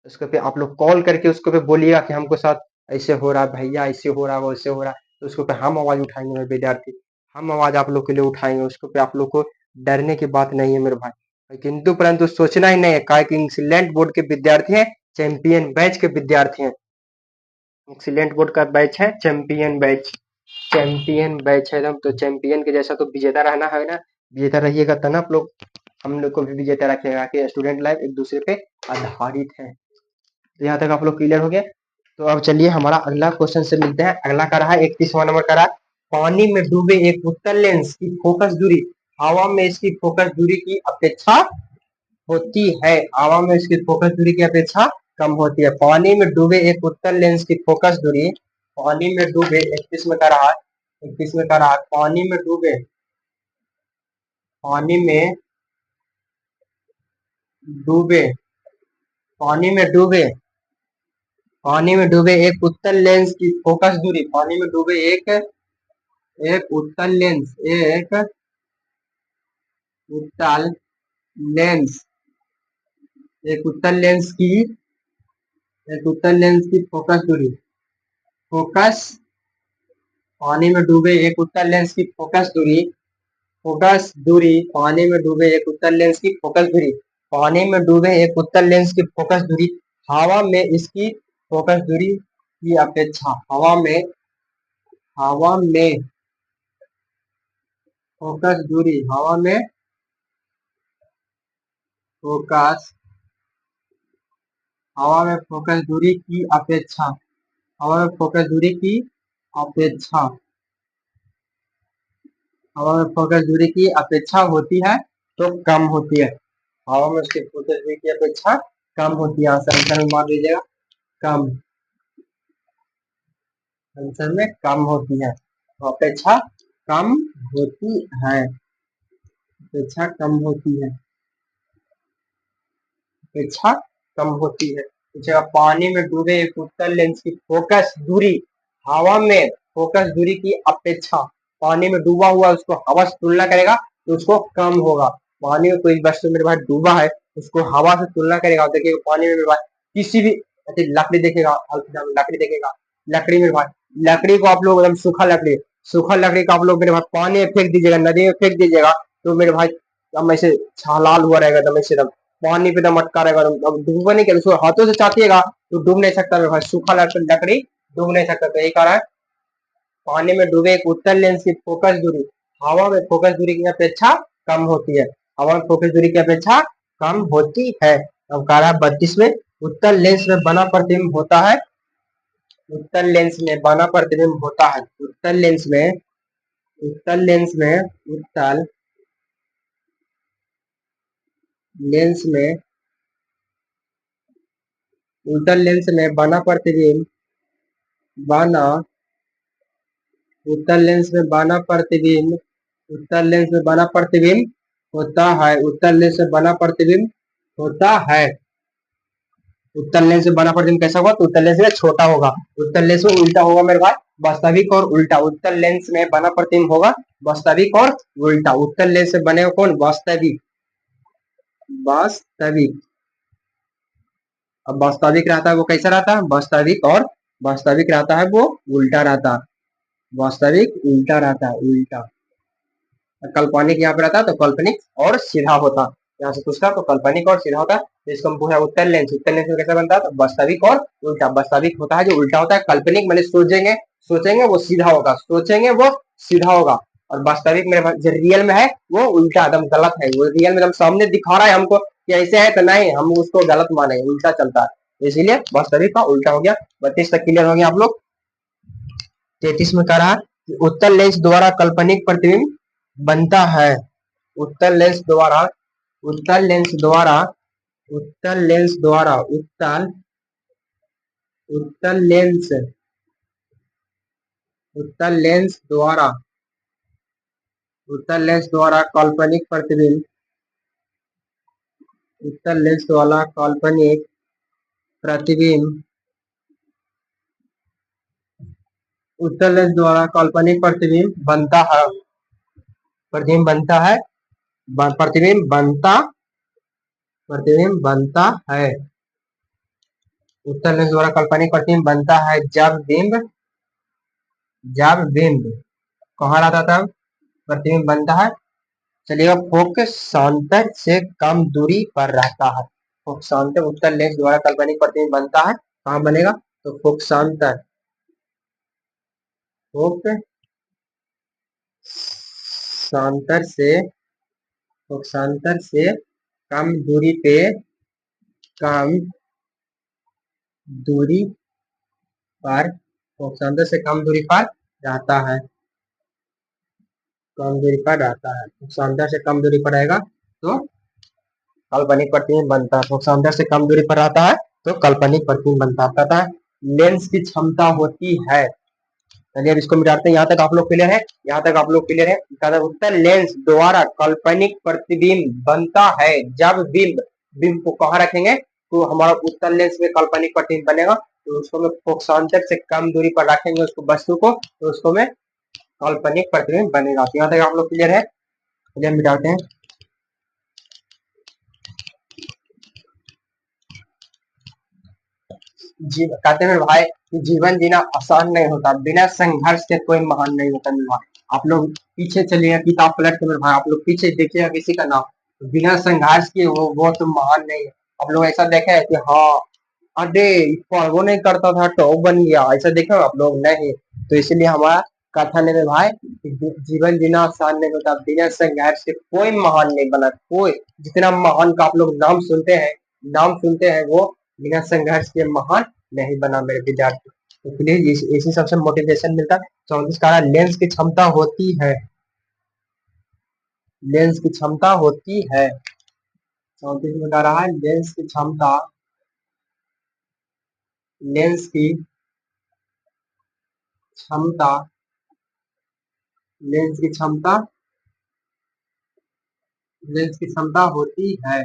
उसके पे आप लोग कॉल करके उसको पे बोलिएगा कि हमको साथ ऐसे हो रहा है भैया, ऐसे हो रहा है, वैसे हो रहा है। तो उसको पे हम आवाज उठाएंगे मेरे विद्यार्थी, हम आवाज आप लोग के लिए उठाएंगे। उसको पे आप लोग को डरने की बात नहीं है मेरे भाई, किंतु परंतु सोचना ही नहीं है, काय कि एक्सीलेंट बोर्ड के विद्यार्थी हैं, चैंपियन बैच के विद्यार्थी हैं। एक्सीलेंट बोर्ड का बैच है चैंपियन बैच, चैंपियन बैच है एकदम। तो चैंपियन के जैसा तो विजेता रहना है ना, विजेता रहिएगा तब ना आप लोग हम लोग को भी विजेता रखेगा कि स्टूडेंट लाइफ एक दूसरे पे आधारित है। तो यहाँ तक आप लोग क्लियर हो गए। तो अब चलिए हमारा अगला क्वेश्चन से मिलते हैं। अगला कर रहा है 31वां नंबर का रहा है, पानी में डूबे एक उत्तल लेंस की फोकस दूरी हवा में इसकी फोकस दूरी की अपेक्षा होती है। हवा में इसकी फोकस दूरी की अपेक्षा कम होती है। पानी में डूबे एक उत्तल लेंस की फोकस दूरी, पानी में डूबे 31 में का रहा है, 31 में का रहा है, पानी में डूबे, पानी में डूबे, पानी में डूबे, पानी में डूबे एक उत्तल लेंस की फोकस दूरी, पानी में डूबे एक एक उत्तल लेंस, एक उत्तल लेंस, एक उत्तल लेंस की, एक उत्तल लेंस की फोकस दूरी, फोकस, पानी में डूबे एक उत्तल लेंस की फोकस दूरी, फोकस दूरी, पानी में डूबे एक उत्तल लेंस की फोकस दूरी, पानी में डूबे एक उत्तल लेंस की फोकस दूरी हवा में इसकी फोकस दूरी की अपेक्षा, हवा में फोकस दूरी, हवा में फोकस, हवा में फोकस दूरी की अपेक्षा, हवा में फोकस दूरी की अपेक्षा हवा में फोकस दूरी की अपेक्षा होती है तो कम होती है। हवा में उसकी फोकस दूरी की अपेक्षा कम होती है। आंसर में मान लीजिएगा कम, आंसर में कम होती है, अपेक्षा कम होती है, अपेक्षा कम होती है, अपेक्षा कम होती है। जब पानी में डूबे एक उत्तल लेंस की फोकस दूरी हवा में फोकस दूरी की अपेक्षा, पानी में डूबा हुआ उसको हवा से तुलना करेगा तो उसको कम होगा। पानी में कोई वस्तु मेरे भाई डूबा है, उसको हवा से तुलना करेगा, देखिए पानी में मेरे भाई किसी भी लकड़ी देखेगा, लकड़ी देखेगा, लकड़ी मेरे भाई, लकड़ी को आप लोग एकदम सूखा लकड़ी को आप लोग मेरे भाई पानी में फेंक दीजिएगा, नदी में फेंक दीजिएगा तो मेरे भाई एकदम ऐसे छालाल हुआ रहेगा, एकदम ऐसे एकदम पानी पे एकदम अटका रहेगा। अब डूबा नहीं कर, उसको हाथों से चाटिएगा तो डूब नहीं सकता मेरे भाई, सूखा लकड़ी डूब नहीं सकता। तो यही कारण है पानी में डूबे एक उत्तल लेंस की फोकस दूरी हवा में फोकस दूरी की अपेक्षा कम होती है, हवा में फोकस दूरी की अपेक्षा कम होती है। अब कह रहा है 32 में उत्तल लेंस में बना प्रतिबिंब होता है, उत्तल लेंस में बना प्रतिबिंब होता है, उत्तल लेंस में, उत्तल लेंस में, उत्तल लेंस में, उत्तल लेंस में बना प्रतिबिंब, बना उत्तल लेंस में बना प्रतिबिंब, उत्तल लेंस में बना प्रतिबिंब होता है, उत्तल लेंस में बना प्रतिबिंब होता है। उत्तल लेंस में बना प्रतिबिंब कैसा होगा, तो उत्तल लेंस में छोटा होगा, उत्तल लेंस में उल्टा होगा मेरे भाई, वास्तविक और उल्टा। उत्तल लेंस में बना प्रतिबिंब होगा वास्तविक और उल्टा। उत्तल लेंस से बनेगा कौन, वास्तविक, वास्तविक। अब वास्तविक रहता है वो कैसा रहता है, वास्तविक, और वास्तविक रहता है वो उल्टा रहता है, वास्तविक उल्टा रहता है, उल्टा। काल्पनिक यहाँ पे रहता है तो काल्पनिक और सीधा होता, यहाँ से पूछता तो काल्पनिक और सीधा होता है। तो इसको हम पूछा उत्तर लेंस, उत्तर लेंस में कैसा बनता है, तो वास्तविक और उल्टा। वास्तविक होता है जो उल्टा होता है, काल्पनिक मैंने सोचेंगे, सोचेंगे वो सीधा होगा, सोचेंगे वो सीधा होगा, और वास्तविक मेरे जो रियल में है वो उल्टा एकदम गलत है, वो रियल में एकदम सामने दिखा रहा है हमको कि ऐसे है तो नहीं, हम उसको गलत माने, उल्टा चलता है, इसीलिए वास्तविक का उल्टा हो गया। 32 तक क्लियर हो गया आप लोग। 33 में कह रहा है उत्तल लेंस द्वारा काल्पनिक प्रतिबिंब बनता है, उत्तल लेंस द्वारा, उत्तल लेंस द्वारा, उत्तल लेंस द्वारा, उत्तल, उत्तल लेंस, उत्तल लेंस द्वारा, उत्तल लेंस द्वारा काल्पनिक प्रतिबिंब, उत्तल लेंस द्वारा काल्पनिक प्रतिबिंब, उत्तल लेंस द्वारा काल्पनिक प्रतिबिंब बनता है, प्रतिबिंब बनता है, प्रतिबिंब बनता, प्रतिबिंब बनता है, उत्तल लेंस द्वारा काल्पनिक प्रतिबिंब बनता है जब बिंब, जब बिंब कहाँ रहता था, प्रतिबिंब बनता है, चलिएगा फोकसांतर से कम दूरी पर रहता है, फोकसांतर उत्तल लेंस द्वारा काल्पनिक प्रतिबिंब बनता है, कहाँ बनेगा, तो फोकसांतर, फोकसांतर से, फोकसांतर से कम दूरी पे, कम दूरी पर, फोकसांतर से कम दूरी पर रहता है, कम दूरी पर रहता है, फोकसांतर से कम दूरी पर रहेगा तो काल्पनिक प्रतिबिंब बनता है, फोकसांतर से कम दूरी पर रहता है तो काल्पनिक प्रतिबिंब बनता है। कहता है लेंस की क्षमता होती है, चलिए अब इसको मिटाते हैं, यहाँ तक आप लोग क्लियर है, यहाँ तक आप लोग क्लियर है। कहता है उत्तल लेंस द्वारा काल्पनिक प्रतिबिंब बनता है जब बिंब, बिंब को कहाँ रखेंगे, तो हमारा उत्तल लेंस में काल्पनिक प्रतिबिंब बनेगा, तो उसको मैं फोकसांतर से कम दूरी पर रखेंगे उसको वस्तु को, तो उसको में काल्पनिक प्रतिबिंब बनेगा। तो यहाँ तक आप लोग क्लियर है, चलिए हम मिटाते हैं। कहते हैं भाई कि जीवन जीना आसान नहीं होता, बिना संघर्ष के कोई महान नहीं होता मेरे भाई। आप लोग पीछे चलिए, किताब पलट के मेरे भाई आप लोग पीछे देखिएगा किसी का नाम बिना संघर्ष के वो तो महान नहीं है। आप लोग ऐसा देखे है कि हाँ अरे वो नहीं करता था तो बन गया, ऐसा देखे आप लोग नहीं। तो इसलिए हमारा कथन है भाई, जीवन जीना आसान नहीं होता, बिना संघर्ष के कोई महान नहीं बना, कोई जितना महान का आप लोग नाम सुनते हैं, नाम सुनते हैं वो बिना संघर्ष के महान नहीं बना मेरे विद्यार्थी। तो प्लीज इसी सबसे मोटिवेशन मिलता है। 34 का लेंस की क्षमता होती है, लेंस की क्षमता होती है। 34 में कह रहा है लेंस की क्षमता लेंस की क्षमता लेंस की क्षमता होती है।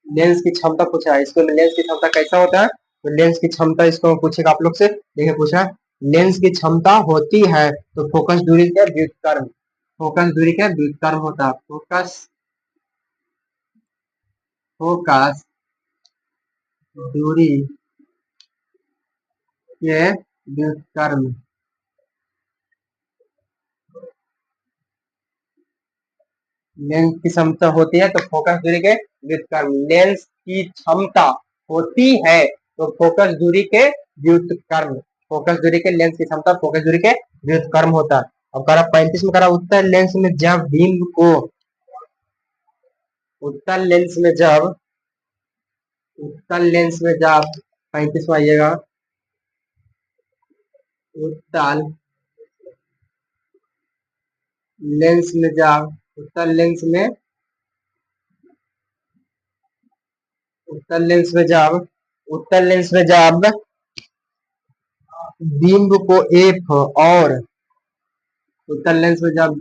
लेंस की क्षमता पूछा है इसको, लेंस की क्षमता कैसा होता है, तो लेंस की क्षमता इसको पूछेगा आप लोग से। देखिए पूछा है लेंस की क्षमता होती है तो फोकस दूरी का व्युत्क्रम, फोकस दूरी का व्युत्क्रम होता है। फोकस दूरी के व्युत्क्रम। लेंस की क्षमता होती है तो फोकस दूरी के व्युत्क्रम, लेंस की क्षमता होती है तो फोकस दूरी के व्युत्क्रम, फोकस दूरी के लेंस की क्षमता फोकस दूरी के व्युत्क्रम होता है। अब करा 35 में करा उत्तल लेंस में जब बीम को उत्तल लेंस में जब उत्तल लेंस में जब 35 में आइएगा उत्तल लेंस में जब उत्तल लेंस में उत्तल लेंस में जब उत्तल लेंस में जब बिंब को एफ और उत्तल लेंस में जब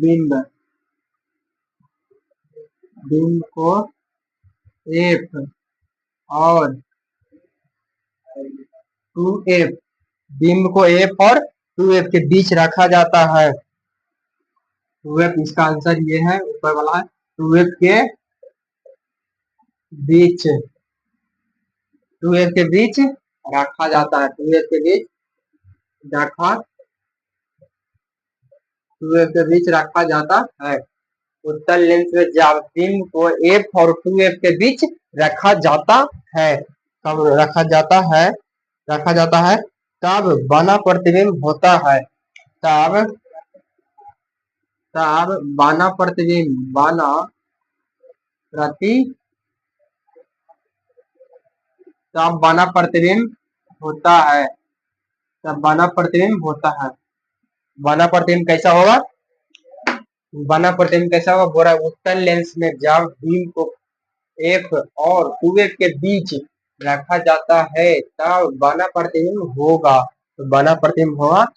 बिंब को एफ और 2f, बिंब को एफ और 2f के बीच रखा जाता है। 2f इसका आंसर ये है ऊपर वाला है, 2f के बीच 2f के बीच रखा जाता है, 2f के बीच रखा 2f के बीच रखा जाता है। उत्तल लेंस में जब बिंब को एफ और 2f के बीच रखा जाता है, कब रखा जाता है तब बना प्रतिबिंब होता है। तब तब प्रति तब बना प्रतिबिंब होता है। तब बना प्रतिबिंब होता है। बना प्रतिबिंब कैसा होगा, बना प्रतिबिंब कैसा होगा, बोला उत्तल लेंस में जब बीम को एफ और 2f के बीच रखा जाता है तब बना प्रतिबिंब होगा। तो बना प्रतिबिंब होगा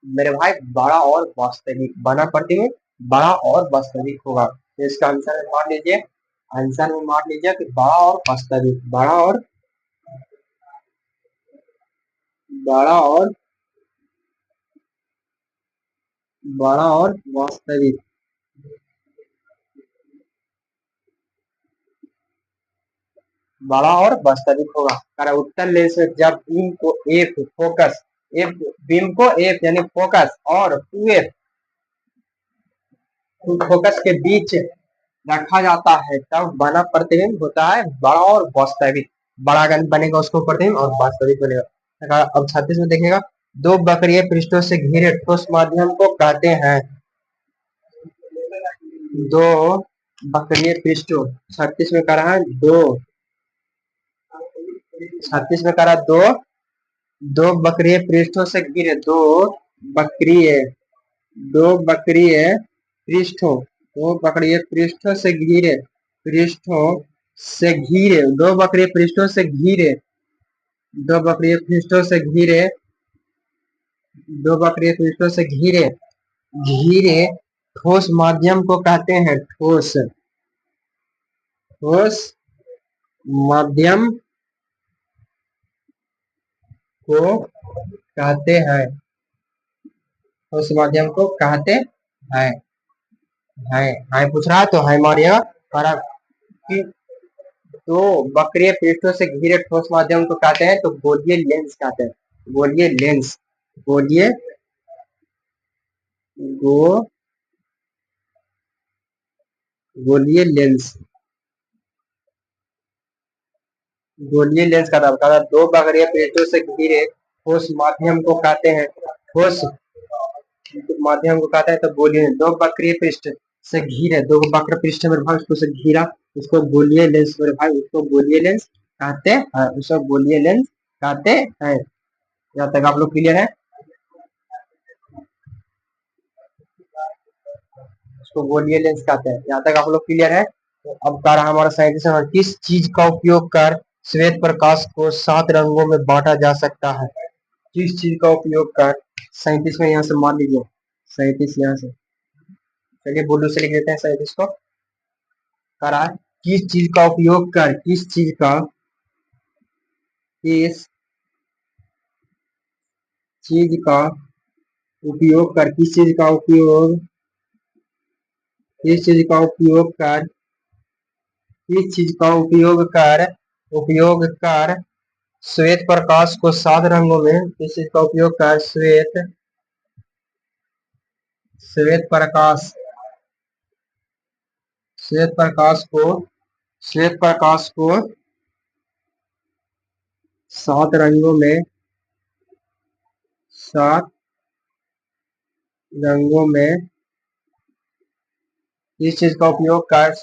मेरे भाई बड़ा और वास्तविक, बना प्रतिबिंब बड़ा और वास्तविक होगा। तो इसका आंसर में मान लीजिए, आंसर में मान लीजिए कि बड़ा और वास्तविक, बड़ा और बड़ा और वास्तविक, बड़ा और वास्तविक होगा। कारण उत्तल लेंस में जब बीम को एफ फोकस एफ बीम को एफ यानी फोकस और 2f फोकस के बीच रखा जाता है तब बना प्रतिबिंब होता है बड़ा और वास्तविक। बड़ा अगर बनेगा उसको प्रतिबिंब और वास्तविक बनेगा। अब 36 में देखिएगा दो वक्रीय पृष्ठों से घिरे ठोस माध्यम को कहते हैं। दो वक्रीय पृष्ठों 36 में कह रहा है दो 36 में कह रहा है दो वक्रीय पृष्ठों से घिरे वक्रीय वक्रीय पृष्ठों से घिरे दो वक्रीय पृष्ठों से घिरे दो वक्रीय पृष्ठों से घिरे दो वक्रीय पृष्ठों से घिरे घिरे ठोस माध्यम को कहते हैं। ठोस माध्यम को कहते हैं। ठोस माध्यम को कहते हैं। है पूछ रहा है तो है मारिएगा। और कि तो वक्रीय पृष्ठों से घिरे ठोस माध्यम को कहते हैं तो गोलीय लेंस कहते हैं। गोलीय लेंस गोलीय गो गोलीय लेंस गोलीय लेंस का नाम कहा दो वक्रीय पृष्ठों से घिरे ठोस माध्यम को कहते हैं। ठोस माध्यम को कहते हैं तो गोलीय, दो वक्रीय पृष्ठ से घिरे दो वक्र पृष्ठ में भाग उसको से घिरा उसको गोलीय लेंस मेरे भाई उसको गोलीय लेंस कहते हैं। उसको गोलीय लेंस कहते हैं। यहाँ तक आप लोग क्लियर है। उसको गोलीय लेंस कहते हैं। यहाँ तक आप लोग क्लियर है। तो अब कह रहा हमारा साइंटिस्ट, किस चीज का उपयोग कर श्वेत प्रकाश को 7 रंगों में बांटा जा सकता है? किस चीज का उपयोग कर, 37 में यहाँ से मान लीजिए, 37 यहाँ से, चलिए बुल्लू से लिख देते हैं 37 को। कह रहा है किस चीज का उपयोग कर, किस चीज का, किस चीज का उपयोग कर, किस चीज का उपयोग, किस चीज का उपयोग कर, किस चीज का उपयोग कर श्वेत प्रकाश को 7 रंगों में, किस चीज का उपयोग कर श्वेत प्रकाश, श्वेत प्रकाश को, श्वेत प्रकाश को 7 रंगों में, 7 रंगों में, किस चीज का उपयोग कर,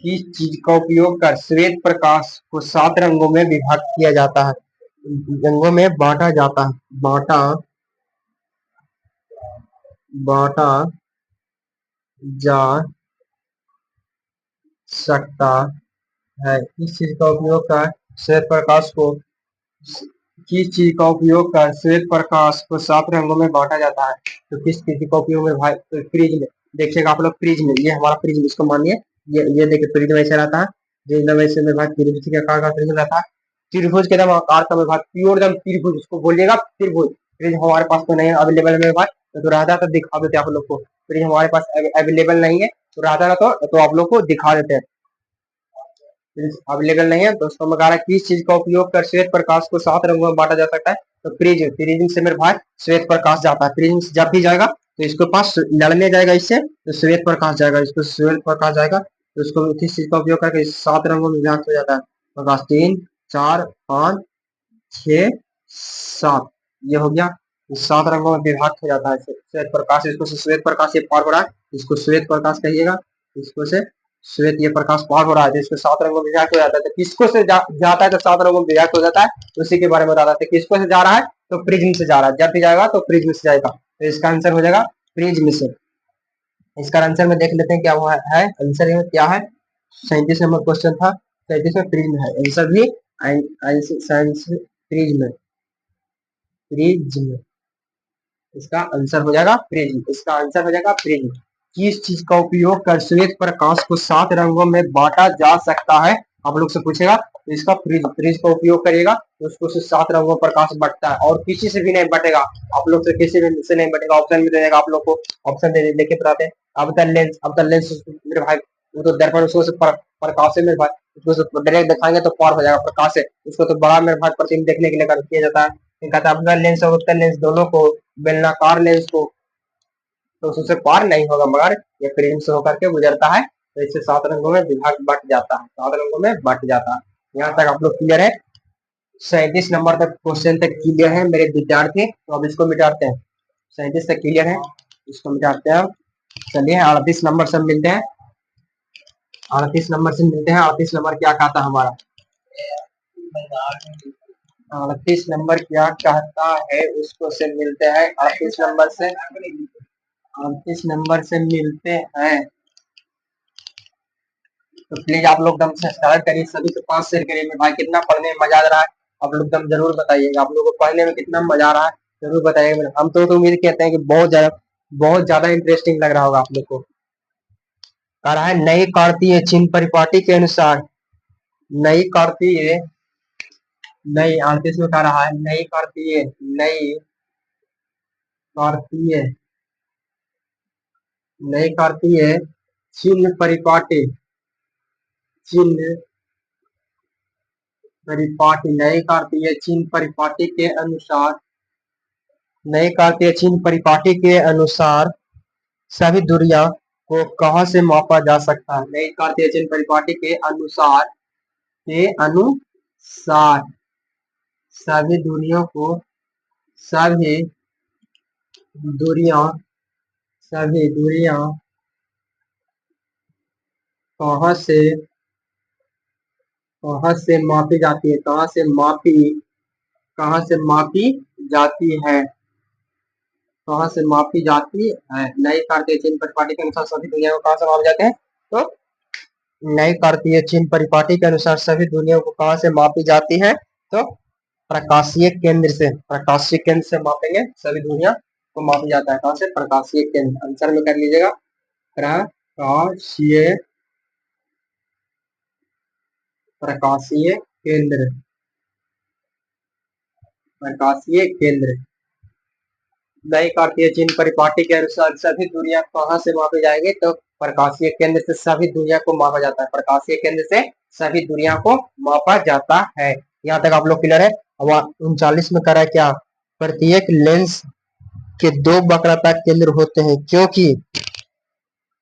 किस चीज का उपयोग कर श्वेत प्रकाश को 7 रंगों में विभाजित किया जाता है, रंगों में बांटा जाता है, बांटा जा सकता है। किस चीज का उपयोग कर श्वेत प्रकाश को, किस चीज का उपयोग कर श्वेत प्रकाश को 7 रंगों में बांटा जाता है? तो किस चीज का उपयोग में भाई, तो प्रिज्म देखिएगा आप लोग, प्रिज्म, ये हमारा प्रिज्म, इसको मानिए, ये देखिए प्रिज्म ऐसा रहता है, जो एकदम ऐसे में भाई त्रिभुज के आकार का प्रिज्म रहता है, त्रिभुज के एकदम आकार का में भाई, प्योर एकदम त्रिभुज, उसको बोलिएगा त्रिभुज। प्रिज्म हमारे पास तो नहीं है अवेलेबल में भाई, तो रहता तो दिखा देते आप लोग को, प्रिज्म हमारे पास अवेलेबल नहीं है, तो रहता ना तो आप लोग को दिखा देते हैं, अवेलेबल नहीं है। दोस्तों में कह रहा है किस चीज का उपयोग कर श्वेत प्रकाश को 7 रंगों में बांटा जा सकता है? तो प्रिज्म, प्रिज्म से मेरे भाई श्वेत प्रकाश जाता है, प्रिज्म जब भी जाएगा तो इसके पास लड़ने जाएगा, इससे तो श्वेत प्रकाश जाएगा, इसको श्वेत प्रकाश जाएगा, तो उसको किस चीज का उपयोग करके 7 रंगों में विभाजित हो जाता है? प्रकाश 3 4 5 6 7, ये हो गया, 7 रंगों में विभाजित हो जाता है श्वेत प्रकाश, इसको श्वेत प्रकाश, ये पार हो रहा है, इसको श्वेत प्रकाश कहिएगा, इसको से श्वेत, ये प्रकाश पार हो रहा है, तो इसको 7 रंगों में विभाजित हो जाता है। तो किसको से जाता है तो 7 रंगों में विभाजित हो जाता है, उसी के बारे में बता रहा था, किसको से जा रहा है? तो प्रिज्म से जा रहा है, जब भी जाएगा तो प्रिज्म से जाएगा, तो इसका आंसर हो जाएगा प्रिज्म से। इसका आंसर में देख लेते हैं क्या हुआ है, आंसर में क्या है, 37 नंबर क्वेश्चन था, 37 में प्रिज्म है आंसर भी, प्रिज्म, प्रिज्म, इसका आंसर हो जाएगा प्रिज्म, इसका आंसर हो जाएगा प्रिज्म। किस चीज का उपयोग कर श्वेत प्रकाश को 7 रंगों में बांटा जा सकता है? आप लोग से पूछेगा, तो इसका प्रिज्म, प्रिज्म का उपयोग करिएगा तो उसको 7 रंगों में प्रकाश बटता है, और किसी से भी नहीं बटेगा, आप लोग से किसी से नहीं बटेगा। ऑप्शन में देगा आप लोग को, ऑप्शन लेके बताते हैं। अवतल लेंस, अवतल लेंस मेरे भाई, वो तो दर्पण, उसको प्रकाश से मेरे भाई, उसको डायरेक्ट दिखाएंगे तो पार हो जाएगा प्रकाश से, उसको तो बड़ा मेरे भाई प्रतिबिंब देखने के लिए किया जाता है। कहता है अवतल लेंस और उत्तल लेंस दोनों को, बेलनाकार लेंस को तो उससे पार नहीं होगा, मगर ये प्रिज्म से होकर के गुजरता है, तो इससे 7 रंगों में विभाग बट जाता है, 7 रंगों में बट जाता है। यहाँ तक आप लोग क्लियर है? 37 नंबर तक क्वेश्चन तक क्लियर है मेरे विद्यार्थी, तो अब इसको मिटाते हैं। 37 तक क्लियर है, इसको मिटाते हैं। चलिए 38 नंबर से मिलते हैं, 38 नंबर से मिलते हैं। 38 नंबर क्या कहता है हमारा, 38 नंबर क्या कहता है, उसको से मिलते हैं। 38 नंबर से, 38 नंबर से मिलते हैं, तो प्लीज आप लोग दम सब्सक्राइब करिए, सभी को 5 शेयर करिए। भाई कितना पढ़ने में मजा आ रहा है, आप लोग दम जरूर बताइएगा, आप लोगों को पढ़ने में कितना मजा आ रहा है जरूर बताइएगा। हम तो उम्मीद कहते हैं कि बहुत ज्यादा इंटरेस्टिंग लग रहा होगा आप लोग को। कह रहा है नई कार्तीय चिन्ह परिपाटी के अनुसार, नई कार्तीय, नई 38 में कह रहा है नई कार्तीय, नई कार्तीय, नई कार्तीय चिन्ह परिपाटी, चिन्ह परिपाटी, नए कार्तीय चिन्ह परिपाटी के अनुसार, नए कार्तीय चिन्ह परिपाटी के अनुसार सभी दूरियां को कहां से मापा जा सकता है? नए कार्तीय चिन्ह परिपाटी के अनुसार, के अनुसार सभी दूरियों को, सभी दूरियां, सभी दूरियां कहां से, कहां से मापी जाती है, कहां से मापी, कहां से मापी जाती है? कहाँ से मापी जाती है? नई कार्तीय चिन्ह परिपाटी के अनुसार सभी दुनिया को कहाँ से मापे जाते हैं? तो नई कार्तीय चिन्ह परिपाटी के अनुसार सभी दुनिया को कहाँ से मापी जाती है? तो प्रकाशीय केंद्र से, प्रकाशीय केंद्र से मापेंगे सभी दुनिया को मापा जाता है। कहाँ से? प्रकाशीय केंद्र। आंसर में कर लीजिएगा प्रकाशीय, प्रकाशीय केंद्र, प्रकाशीय केंद्र। नई कार्तीय चिन्ह परिपाटी के अनुसार सभी दुनिया कहाँ से मापे जाएंगे? तो प्रकाशीय केंद्र से सभी दुनिया को मापा जाता है। प्रकाशीय केंद्र से सभी दुनिया को मापा जाता है। यहाँ तक आप लोग क्लियर है। अब 39 में करा क्या? प्रत्येक लेंस के दो वक्रता केंद्र होते हैं, क्योंकि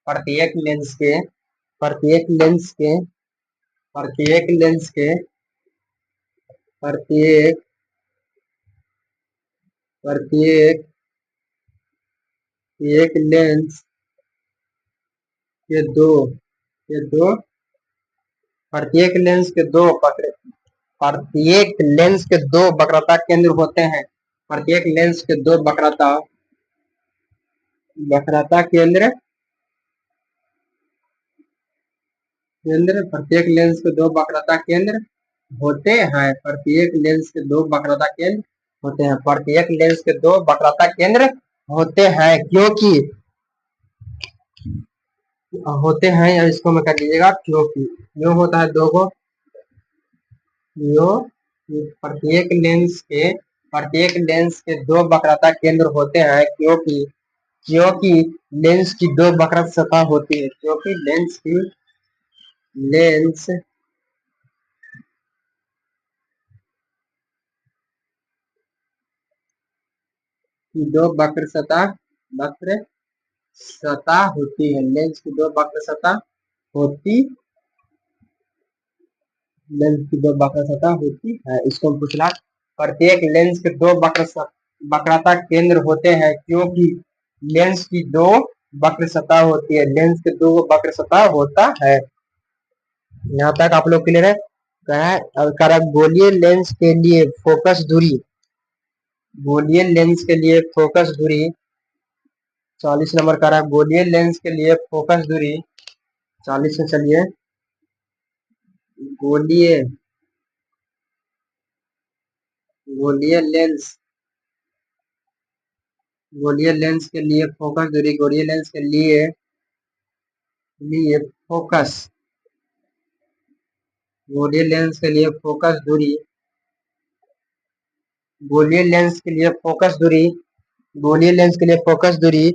प्रत्येक लेंस के, प्रत्येक लेंस के, प्रत्येक लेंस के, प्रत्येक, प्रत्येक एक लेंस के दो, प्रत्येक लेंस के दो प्रत्येक लेंस के दो वक्रता केंद्र होते हैं। प्रत्येक लेंस के दो वक्रता, वक्रता केंद्र, प्रत्येक लेंस के दो वक्रता केंद्र होते हैं। प्रत्येक लेंस के दो वक्रता केंद्र होते हैं। प्रत्येक लेंस के दो वक्रता केंद्र होते हैं, क्योंकि होते हैं, या इसको मैं कर लीजिएगा क्योंकि। क्यों होता है दो को? क्यों प्रत्येक लेंस के, प्रत्येक लेंस के दो वक्रता केंद्र होते हैं, क्योंकि, क्योंकि लेंस की दो वक्रता सतह होती है। क्योंकि लेंस की, लेंस की दो वक्र सतह, वक्र सतह होती है। लेंस की दो वक्र सतह होती, लेंस की दो वक्र सतह होती है। इसको हम पूछना, प्रत्येक लेंस के दो वक्रता केंद्र होते हैं, क्योंकि लेंस की दो वक्र सतह होती है। लेंस के दो वक्र सतह होता है। यहाँ तक आप लोग क्लियर है? गोलीय लेंस के लिए फोकस दूरी, गोलीय लेंस के लिए फोकस दूरी 40 नंबर का रहा है। गोलीय लेंस के लिए फोकस दूरी 40 से चलिए। गोलीय, गोलीय लेंस, गोलीय लेंस के लिए फोकस दूरी, गोलीय लेंस के लिए, लिए फोकस, गोलीय लेंस के लिए फोकस दूरी, गोलीय लेंस के लिए फोकस दूरी, गोलीय लेंस के लिए फोकस दूरी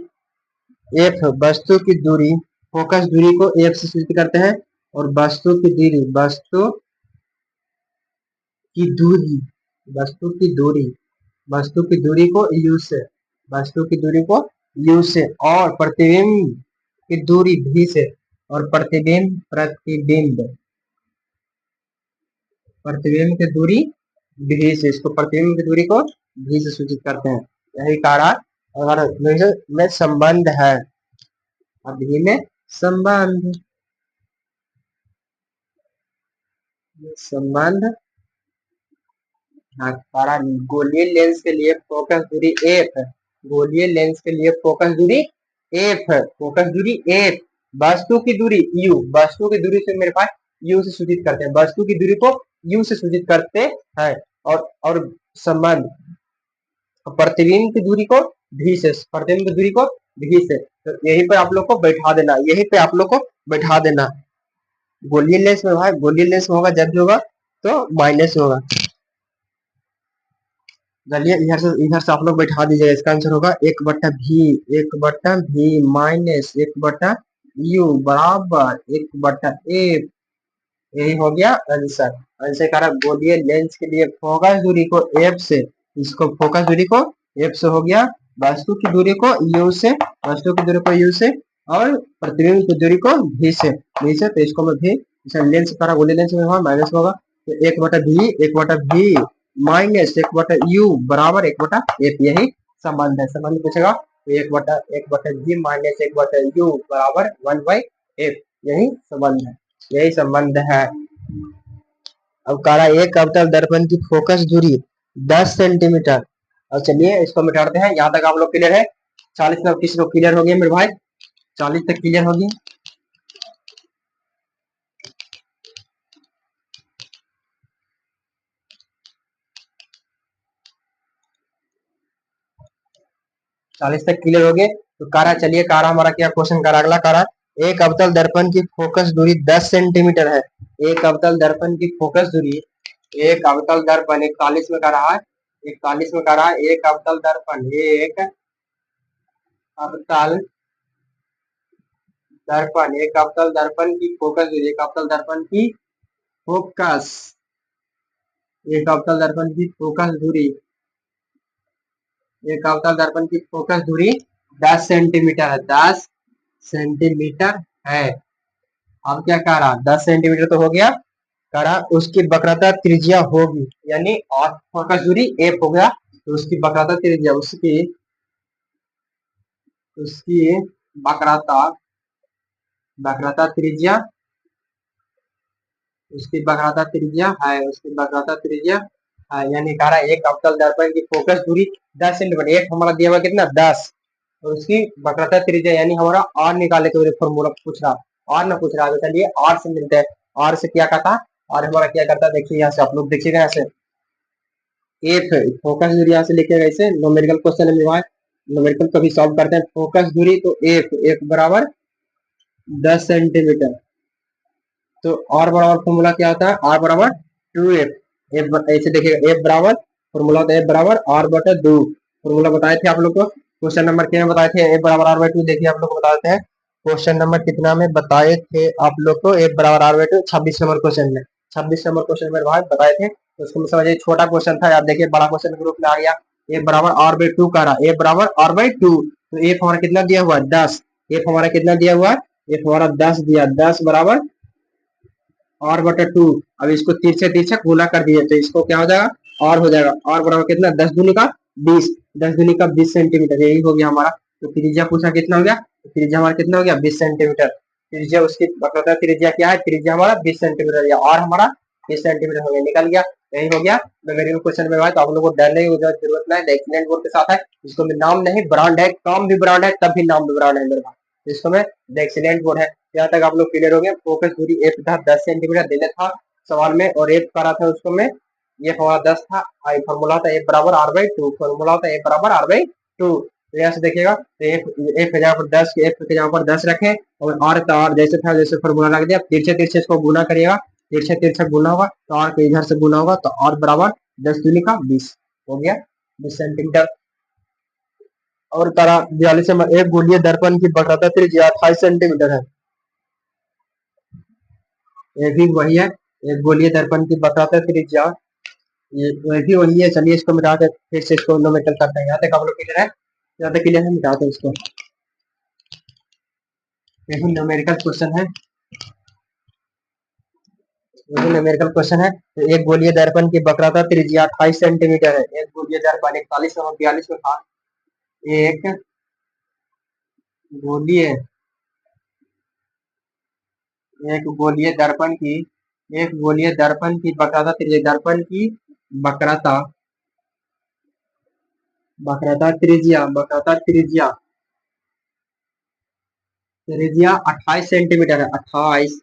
एफ, वस्तु की दूरी, फोकस दूरी को एफ से सूचित करते हैं, और वस्तु की दूरी, वस्तु की दूरी, वस्तु की दूरी, वस्तु की दूरी को यू से, वस्तु की दूरी को यू से, और प्रतिबिंब की दूरी भी से, और प्रतिबिंब, प्रतिबिंब, प्रतिबिंब की दूरी भी से, इसको प्रतिबिंब की दूरी को भी से सूचित करते हैं। यही कारण अगर में संबंध है, अभी में संबंध, संबंध कारण गोलीय लेंस के लिए फोकस दूरी एफ, गोलीय लेंस के लिए फोकस दूरी एफ, फोकस दूरी एफ, वस्तु की दूरी यू, वस्तु की दूरी से मेरे पास यू से सूचित करते हैं, वस्तु की दूरी को यू से सूचित करते हैं, और संबंध प्रतिबिंब की दूरी को भी से, प्रतिबिंब की दूरी को भी से। तो यही पे आप लोग को बैठा देना, यही पे आप लोग को बैठा देना। गोलीय लेंस में भाई, गोलीय लेंस में होगा जब भी होगा तो माइनस होगा। चलिए इधर से आप लोग बैठा दीजिएगा। इसका आंसर होगा 1/v, 1/v माइनस 1/u बराबर 1/f। यही हो गया आंसर। आंसर कह रहा गोलीय लेंस के लिए फोकस दूरी को f से, इसको फोकस दूरी को f से हो गया, वस्तु की दूरी को u से, वस्तु की दूरी को u से, और प्रतिबिंब की दूरी को v से, v से। तो इसको मैं भी लेंस कह रहा गोलीय लेंस में होगा माइनस होगा, तो 1/v माइनस 1/u बराबर 1/f। यही संबंध है। संबंध पूछेगा तो 1/v माइनस 1/u बराबर 1/f। यही संबंध है, यही संबंध है। अब कह रहा है एक अवतल दर्पण की फोकस दूरी 10 सेंटीमीटर। और चलिए इसको मिटाते हैं। यहाँ तक आप लोग क्लियर है? 40 तक किसी को क्लियर हो गया मेरे भाई? 40 तक क्लियर होगी? चालीस तक क्लियर हो गए तो कारा, चलिए कारा हमारा क्या क्वेश्चन करा अगला कारा। एक अवतल दर्पण की फोकस दूरी 10 सेंटीमीटर है। एक अवतल दर्पण की फोकस दूरी, एक अवतल दर्पण 41 में कर रहा है, 41 में कर रहा है। एक अवतल दर्पण, एक अवतल दर्पण, एक अवतल दर्पण की फोकस दूरी, एक अवतल दर्पण की फोकस, एक अवतल दर्पण की फोकस दूरी, एक अवतल दर्पण की फोकस दूरी 10 सेंटीमीटर है, 10 सेंटीमीटर है। अब क्या कह रहा, 10 सेंटीमीटर तो हो गया, कह रहा उसकी वक्रता त्रिज्या होगी, यानी और फोकस दूरी एफ हो गया, तो उसकी वक्रता त्रिज्या, उसकी उसकी वक्रता, वक्रता त्रिज्या, उसकी वक्रता त्रिज्या है, उसकी वक्रता त्रिज्या है, यानी कह रहा एक अवतल दर्पण की फोकस दूरी 10 सेंटीमीटर, एक हमारा दिया हुआ कितना 10, और उसकी वक्रता त्रिज्या यानी हमारा आर निकाले के फॉर्मूला पूछ रहा, आर ना पूछ रहा है, चलिए आर से मिलते हैं। आर से क्या कहता, और हमारा क्या करता है देखिए, यहाँ से आप लोग देखिएगा, यहाँ से एफ फोकस दूरी यहाँ से लिखेगा, ऐसे न्यूमेरिकल क्वेश्चन है भाई, न्यूमेरिकल कभी सॉल्व करते हैं, फोकस दूरी तो एफ, एफ बराबर 10 सेंटीमीटर, तो आर बराबर फॉर्मूला क्या होता है, आर बराबर 2f, एफ ऐसे देखिएगा, एफ बराबर फॉर्मूला होता है एफ बराबर आर बटा 2, फॉर्मूला बताए थे आप लोग को क्वेश्चन नंबर क्या में बताए थे, एफ बराबर आर बाई 2, देखिए आप लोग को बताते हैं क्वेश्चन नंबर कितना में बताए थे आप लोग को, एफ बराबर आर बाई 2 26 नंबर क्वेश्चन में, 26 नंबर क्वेश्चन में भाई बताए थे, तो उसको समझिए छोटा क्वेश्चन था, आप देखिए बड़ा क्वेश्चन ग्रुप में आ गया, एफ बराबर आर बाई 2 का रहा, एफ बराबर आर बाई 2, तो एफ हमारा कितना दिया हुआ 10, एफ हमारा कितना दिया हुआ, एफ हमारा 10 दिया, 10 बराबर आर बटा 2, अब इसको तिरछे तिरछे गुना कर दिए तो इसको क्या हो जाएगा, आर हो जाएगा, आर बराबर कितना 10 दूनी का 20, 10 दूनी का 20 सेंटीमीटर, यही हो गया हमारा, तो त्रिज्या पूछा कितना हो गया, तो त्रिज्या हमारा कितना हो गया 20 सेंटीमीटर, त्रिज्या उसकी वक्रता त्रिज्या क्या है, त्रिज्या हमारा 20 सेंटीमीटर या और हमारा 20 सेंटीमीटर हो गया, निकल गया, यही हो गया। मेरे क्वेश्चन में भाई तो आप लोगों को डरने की जरूरत नहीं है, एक्सीलेंट बोर्ड के साथ है, इसको में नाम नहीं ब्रांड है, काम भी ब्रांड है, तब भी नाम भी ब्रांड है मेरे भाई, इसको में एक्सीलेंट बोर्ड है। यहाँ तक आप लोग क्लियर हो गए, फोकस दूरी एफ था 10 सेंटीमीटर देने था सवाल में, और एफ करा था उसको में, ये हमारा 10 था, आई फॉर्मूला था एफ बराबर आर बाई 2, फॉर्मूला होता है एफ बराबर आर बाई 2, तो यहाँ से देखिएगा तो एफ, एफ के जगह पर 10, एफ के जगह पर 10 रखे, और आर का आर जैसे था जैसे फॉर्मूला लग दिया, तिरछे तिरछे इसको गुना करिएगा, तिरछे तिरछे गुना होगा तो आर के इधर से गुना होगा, तो आर बराबर 10 दूनी का 20 हो गया, 20 सेंटीमीटर। और तारा 42 नंबर, एक गोलीय दर्पण की वक्रता त्रिज्या 28 सेंटीमीटर है, ये भी वही है, एक गोलीय दर्पण की वक्रता त्रिज्या, ये भी वही है, चलिए इसको मिटाते फिर से इसको नोमेटल करते हैं, यहाँ तक आप लोग क्लियर है, यहाँ तक क्लियर है, मिटाते हैं इसको, ये भी न्यूमेरिकल क्वेश्चन है, ये भी न्यूमेरिकल क्वेश्चन है, तो एक गोलीय दर्पण की वक्रता त्रिज्या 28 सेंटीमीटर है, एक गोलीय दर्पण 41 और 42 में था, एक गोलीय, एक गोलीय दर्पण की, एक गोलीय दर्पण की वक्रता त्रिज्या, दर्पण की वक्रता, वक्रता त्रिज्या, वक्रता त्रिज्या, त्रिज्या 28 सेंटीमीटर है, 28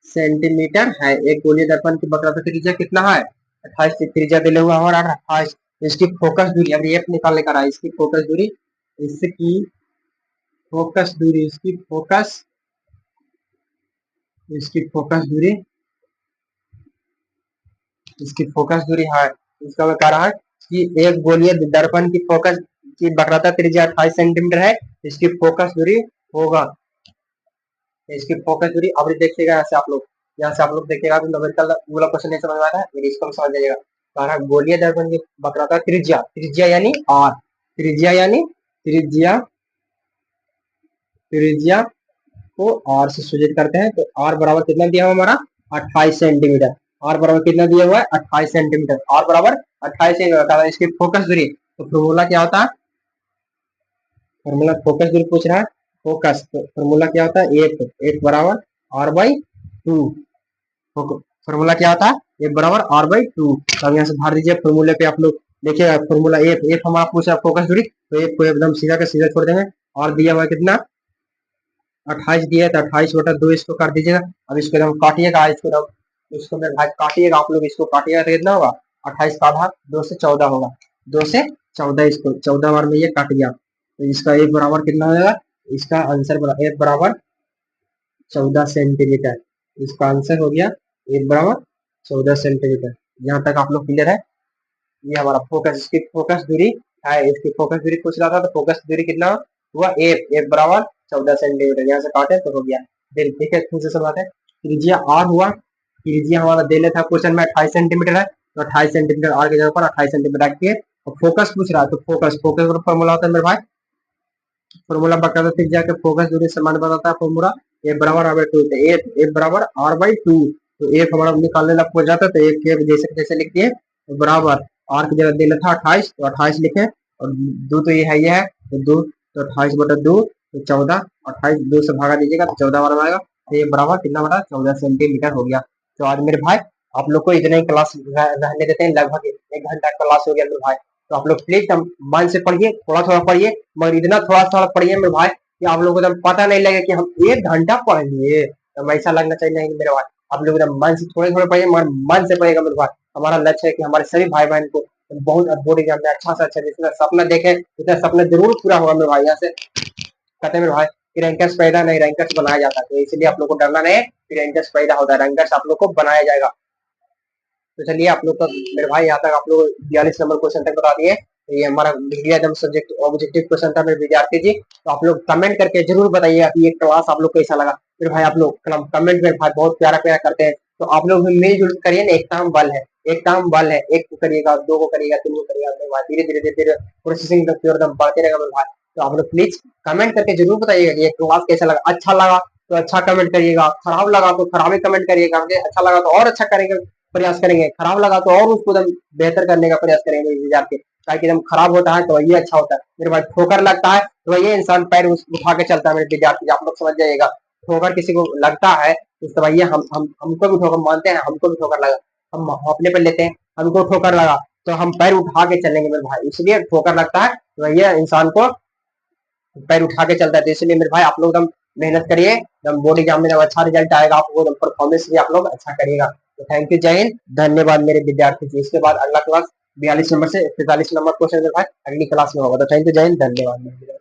सेंटीमीटर है, एक गोलीय दर्पण की वक्रता त्रिज्या कितना है 28, त्रिज्या दिले हुआ हमारा 28, इसकी फोकस दूरी, अब एफ निकालने का रहा, इसकी फोकस दूरी, इसकी फोकस दूरी, इसकी फोकस, इसकी फोकस दूरी, इसकी फोकस दूरी है, इसका मैं कह रहा है कि एक गोलीय दर्पण की फोकस की वक्रता त्रिज्या 28 सेंटीमीटर है, इसकी फोकस दूरी होगा, इसकी फोकस दूरी, अब देखिएगा यहाँ से आप लोग, यहाँ से आप लोग देखिएगा तो न्यूमेरिकल वाला क्वेश्चन नहीं समझ में आता है, इसको समझ जाइएगा, कह रहा गोलीय दर्पण की वक्रता त्रिज्या, त्रिज्या यानी आर, त्रिज्या यानी त्रिज्या, त्रिज्या को आर से सूचित करते हैं, तो आर बराबर कितना दिया हुआ हमारा 28 सेंटीमीटर, आर बराबर कितना दिया हुआ है 28 सेंटीमीटर, आर बराबर 28 सेंटीमीटर, इसकी फोकस दूरी, तो फॉर्मूला क्या होता है, फॉर्मूला फोकस दूरी पूछ रहा है, फोकस, तो फॉर्मूला क्या होता है एफ, एफ बराबर आर बाई 2, फॉर्मूला क्या होता है एफ बराबर आर बाई 2, तो अब यहाँ से भर दीजिए फॉर्मूले पे आप लोग, देखिए फॉर्मूला एफ, एफ हमारा पूछा फोकस दूरी, तो एफ को एकदम सीधा का सीधा छोड़ देंगे। और दिया हुआ कितना 28 दिया है, तो 28/2 इसको कर दीजिएगा। अब इसको एकदम काटिएगा, इसको मेरे भाई काटिएगा, आप लोग इसको काटिएगा तो कितना होगा 28 का आधा 2 से 14 होगा, 2 से 14, इसको 14 बार में ये काट गया, तो इसका एक बराबर कितना हो जाएगा, इसका आंसर एक बराबर 14 सेंटीमीटर। इसका आंसर हो गया एक बराबर 14 सेंटीमीटर। यहाँ तक आप लोग क्लियर है। ये हमारा फोकस, इसकी फोकस दूरी है, इसकी फोकस दूरी पूछ रहा था, तो फोकस दूरी कितना हुआ एक बराबर 14 सेंटीमीटर। यहाँ से काटे तो हो गया। फिर देखिए फिर से समझाते हैं। त्रिज्या आर हुआ, त्रिज्या हमारा दे लेता है क्वेश्चन में 28 सेंटीमीटर है, तो 28 सेंटीमीटर आर के जगह पर 28 सेंटीमीटर रखिए। और फोकस पूछ रहा है, तो फोकस का फॉर्मूला होता है मेरे भाई, फॉर्मूला बताता त्रिज्या के फोकस दूरी समान बताता है फॉर्मूला ए बराबर आर बाई टू, ए बराबर आर बाई टू। तो एक हमारा निकालने लग हो जाता है, तो एक के जैसे जैसे लिखिए बराबर आर की जगह देना था 28, तो 28 लिखे, और दो तो ये है तो दो, तो 28/2 तो 14, 28 2 से भागा दीजिएगा तो 14 बार आएगा, तो ये बराबर कितना बड़ा 14 सेंटीमीटर हो गया। तो आज मेरे भाई आप लोग को इतने ही क्लास रहने देते हैं, लगभग 1 घंटा क्लास हो गया मेरे भाई। तो आप लोग प्लीज मन से पढ़िए, थोड़ा थोड़ा पढ़िए, मगर इतना थोड़ा थोड़ा पढ़िए मेरे भाई कि आप लोगों को तो पता नहीं लगे कि हम 1 घंटा पढ़ेंगे। तो ऐसा लगना चाहिए नहीं मेरे भाई, आप लोग एकदम मन से थोड़े थोड़े पढ़िए, मगर मन से पढ़ेगा मेरे भाई। हमारा लक्ष्य है कि हमारे सभी भाई बहन को बहुत बोर्ड एग्जाम में अच्छा से अच्छा, जितना सपना देखे उतना सपना जरूर पूरा होगा मेरे भाई। यहाँ से कहते हैं मेरे भाई कि रैंकर्स पैदा नहीं, रैंकर्स बनाया जाता है, तो इसलिए आप लोग को डरना नहीं है कि रैंकर्स पैदा होता है, रैंकर्स आप लोग को बनाया जाएगा। तो चलिए आप लोग का मेरे भाई यहाँ तक आप लोग 42 नंबर क्वेश्चन तक बता दिए। तो ये हमारा मीडिया सब्जेक्ट ऑब्जेक्टिव क्वेश्चन था मेरे विद्यार्थी जी। तो आप लोग कमेंट करके जरूर बताइएगा कि ये क्लास आप लोग कैसा लगा। फिर भाई आप लोग कमेंट में भाई बहुत प्यारा प्यारा करते हैं, तो आप लोग भी मिलजुल करिए ना, एकता हम बल है, एकता हम बल है। एक को करिएगा, दो को करिएगा, तीन को करिएगा, मेरे भाई धीरे धीरे धीरे धीरे प्रोसेसिंग तक एकदम बढ़ते रहेगा मेरे भाई। तो आप लोग प्लीज कमेंट करके जरूर बताइएगा कि ये क्लास कैसा लगा। अच्छा लगा तो अच्छा कमेंट करिएगा, खराब लगा तो खराब ही कमेंट करिएगा, अच्छा लगा तो और अच्छा करेंगे, प्रयास करेंगे, खराब लगा तो और उसको एकदम बेहतर करने का प्रयास करेंगे विद्यार्थी। ताकि एकदम खराब होता है तो ये अच्छा होता है मेरे भाई, ठोकर लगता है तो ये इंसान पैर उठा के चलता है मेरे विद्यार्थी, आप लोग समझ जाइएगा। ठोकर किसी को लगता है तो भैया हम हमको भी ठोकर मानते हैं, हमको भी ठोकर लगा, हम अपने पर लेते हैं, हमको ठोकर लगा तो हम पैर उठा के चलेंगे मेरे भाई, इसलिए ठोकर लगता है तो भैया इंसान को पैर उठा के चलता है। तो इसलिए मेरे भाई आप लोग एकदम मेहनत करिए, एकदम बोर्ड एग्जाम में अच्छा रिजल्ट आएगा, आपको परफॉर्मेंस भी आप लोग अच्छा करिएगा। तो थैंक यू, जय हिंद, धन्यवाद मेरे विद्यार्थी जी। इसके बाद अगला क्लास 42 नंबर से 43 नंबर क्वेश्चन मेरे भाई अगली क्लास में होगा। तो थैंक यू, जय हिंद, धन्यवाद।